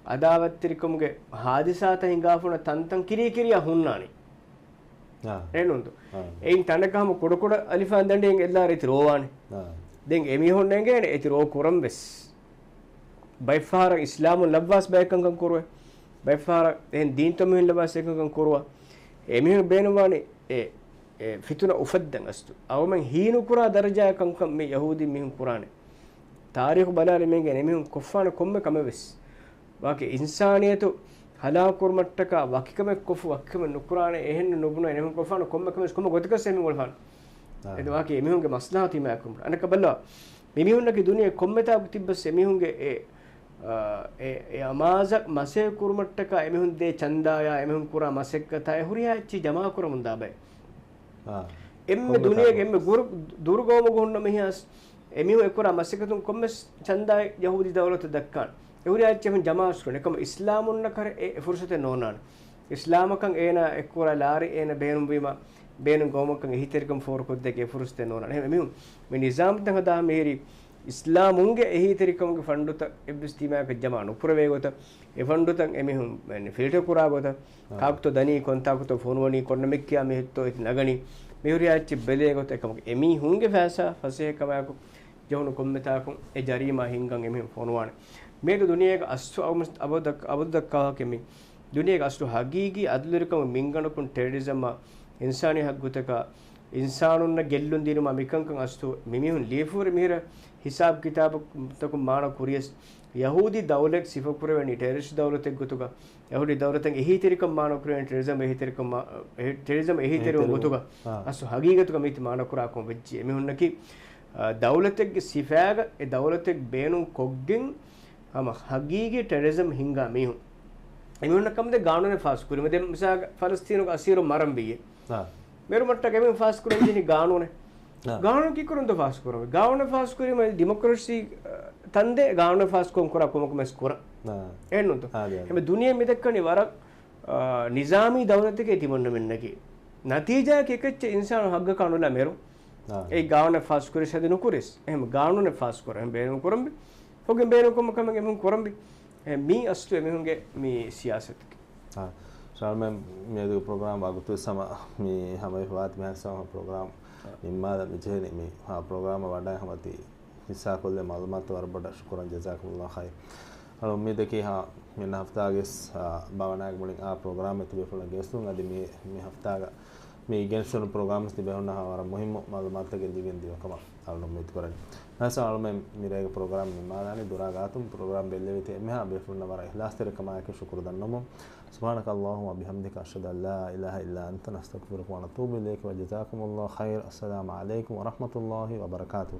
Speaker 1: අදාවත්තරිකමුගේ හාදිසාත හිඟාෆුන තන්තන් කිරිය කිරිය හුන්නානි එනුන්තු එයින් තනකම කොඩ කොඩ අලිෆාන් දණ්ඩෙන් එල්ලාර ඉති රෝවානේ දැන් එමි හොන්නේගේ ඉති රෝ කුරම් වෙස් බයිෆාර ඉස්ලාමු ලබ්වාස් බයකංකම් කරුවේ බයිෆාර එහෙන් දීන් තමුන් ලබාස් එකංකම් කරුවා එමි බේනවානේ ඒ ෆිතුන උෆද්දන් අස්තු අවමන් හීනු කුරා දරජාකංකම් මේ යහූදි මිහුන් කුරානේ තාරිඛ බලාලේ මේගේ එමිහුන් කොෆාන කොම්ම කම වෙස් වාකේ ඉන්සානියතු හලා කුර්මට්ටක වකිකම කොෆු වකිකම නුකුරානේ එහෙන්න නුබුන එනෙම කොෆාන කොම්ම කමස් කොම්ම ගොතකස් එමි වල්ෆාන එද වාකේ එමිහුන්ගේ මස්ලාහති මෑකුම් අනක බල්ලා මෙමිහුන්ගේ දුනියේ කොම්මතා තිබ්බස් එමිහුන්ගේ ඒ අමාසක් මසේ කුර්මට්ටක එමිහුන් දේ චන්දායා එමිහුන් කුරා මසෙක්ක තය හුරියාච්චි ජමා කුරමුන් දාබයි එම්මෙ දුනියගේ එම්මෙ දුර්ගෝම ගොන්න මෙහිස් එමිහු එකුරා මසෙකතුන් කොම්මස් චන්දාය යහූදි දවලත දක්කාන එහුරියාච්චි මෙන් ජමාස් කරන එකම ඉස්ලාමුන්න කර ඒ ෆුර්සතේ නෝනාන ඉස්ලාමකන් ඒන එකුරා ලාරි ඒන බේනුම් වීම බේනුම් ගෝමකන් හිතරිකම් ෆෝර් කොත් දෙකේ ෆුර්සතේ නෝනාන එහෙම මෙහු මේ නිසාම් තහ දා මේරි ඉස්ලාමුන්ගේ එහිතරිකම්ගේ ෆන්ඩුත එබ්ස්තිමාක ජමාන උපර වේගොත ඒ ෆන්ඩුතන් එමිහු මෙන්න ෆිල්ටර් කුරා ගොත කාක්තෝ දනී කොන්තාක්තෝ ෆෝන්වනි කොන්නමෙක්කියා මෙහෙත්තෝ ඉත නගනි මෙහුරියාච්චි බෙලේ ගොත එකම එමි හුන්ගේ ෆෑසා ෆසේ කමයක ජවුණු කොම්මතාකුන් ඒ ජරීමා හින්ගන් එමිහු ෆෝන්වාන මේක දුනියේක අස්තු අබදක්කා කෙමි දුනියේක අස්තු හගීගි අදුලරිකම මින්ගණකුන් ටෙරරිසම් ඉන්සානි හක් ගොතක
Speaker 2: ඉන්සානුන්න ගෙල්ලුන් දිනුම මිකංකන් අස්තු මිමිහුන් ලීෆුර මිහිර හිසාබ් කිතාබ තකු මාන කුරියස් යහූදි දවලෙක් සිෆකුරවෙනි ටෙරිස් දවලතෙක් ගොතුග යහූදි දවලතෙන් එහිතරිකම් මාන කුරවෙනි ටෙරිසම් එහිතරිකම් ගොතුග අස්තු හගීගතුක මිති මාන කුරා කොම් වෙච්චි එමිහුන්නකි දවලතෙක්ගේ සිෆෑග ඒ දවලතෙක් බේනුම් කොග්ගෙන් හම හගීගේ ටෙරිසම් හිංගා මිහුන් එමිහුන්නකම්ද ගානුනේ ෆාස් කුරිම දෙම් මිසා ෆලස්තීනුක අසීරු මරම් බියේ मेरे मट्टा के में फास्ट करें जिन्हें गानों ने गानों की करूँ तो फास्ट करो गाँव ने फास्ट करी मैं डेमोक्रेसी तंदे गाँव ने फास्ट को करा को मैं स्कोर है नो तो मैं दुनिया में तक करने वाला निज़ामी दौलत के इतिमंड मिलने की नतीजा के कच्चे इंसान हग कानून ला मेरो एक गाँव ने फास्ट करे शायद नुकुरिस हम गानों ने फास्ट करो हम बेरों करम भी हो गए बेरों को मकान में हम करम भी मी अस्तु में होंगे मी सियासत
Speaker 1: हाँ शाल में मेरे प्रोग्राम वागु तो समा मी हमें बात में समा प्रोग्राम निम्मा मुझे नहीं मी हाँ प्रोग्राम वाड़ा हमारी हिस्सा को ले मालूमात तो बड़ा शुक्रान जज़ाकुमुल्लाह खैर और उम्मीद है कि हाँ मैं हफ्ता आगे बावना एक बड़ी प्रोग्राम में तो बेफुल गेस्तूँगा दी मैं हफ्ता का मैं गेंसन प्रोग्राम से बेहोना हमारा मुहिम मालूमात के दिए कमा और उम्मीद करें ऐसा और मैं मेरे प्रोग्राम में मानाने दुरागा तुम प्रोग्राम बेले थे मैं हाँ बेफुल नवारा इखलास तेरे कमाए के शुक्र दन्नमो सुभानक अल्लाहुम्मा व बिहम्दिक अशहदु अन ला इलाहा इल्ला अंता नस्तगफिरुका व नतूबु इलैक व जज़ाकुमुल्लाहु खैर अस्सलामु अलैकुम व रहमतुल्लाहि व बरकातुहू।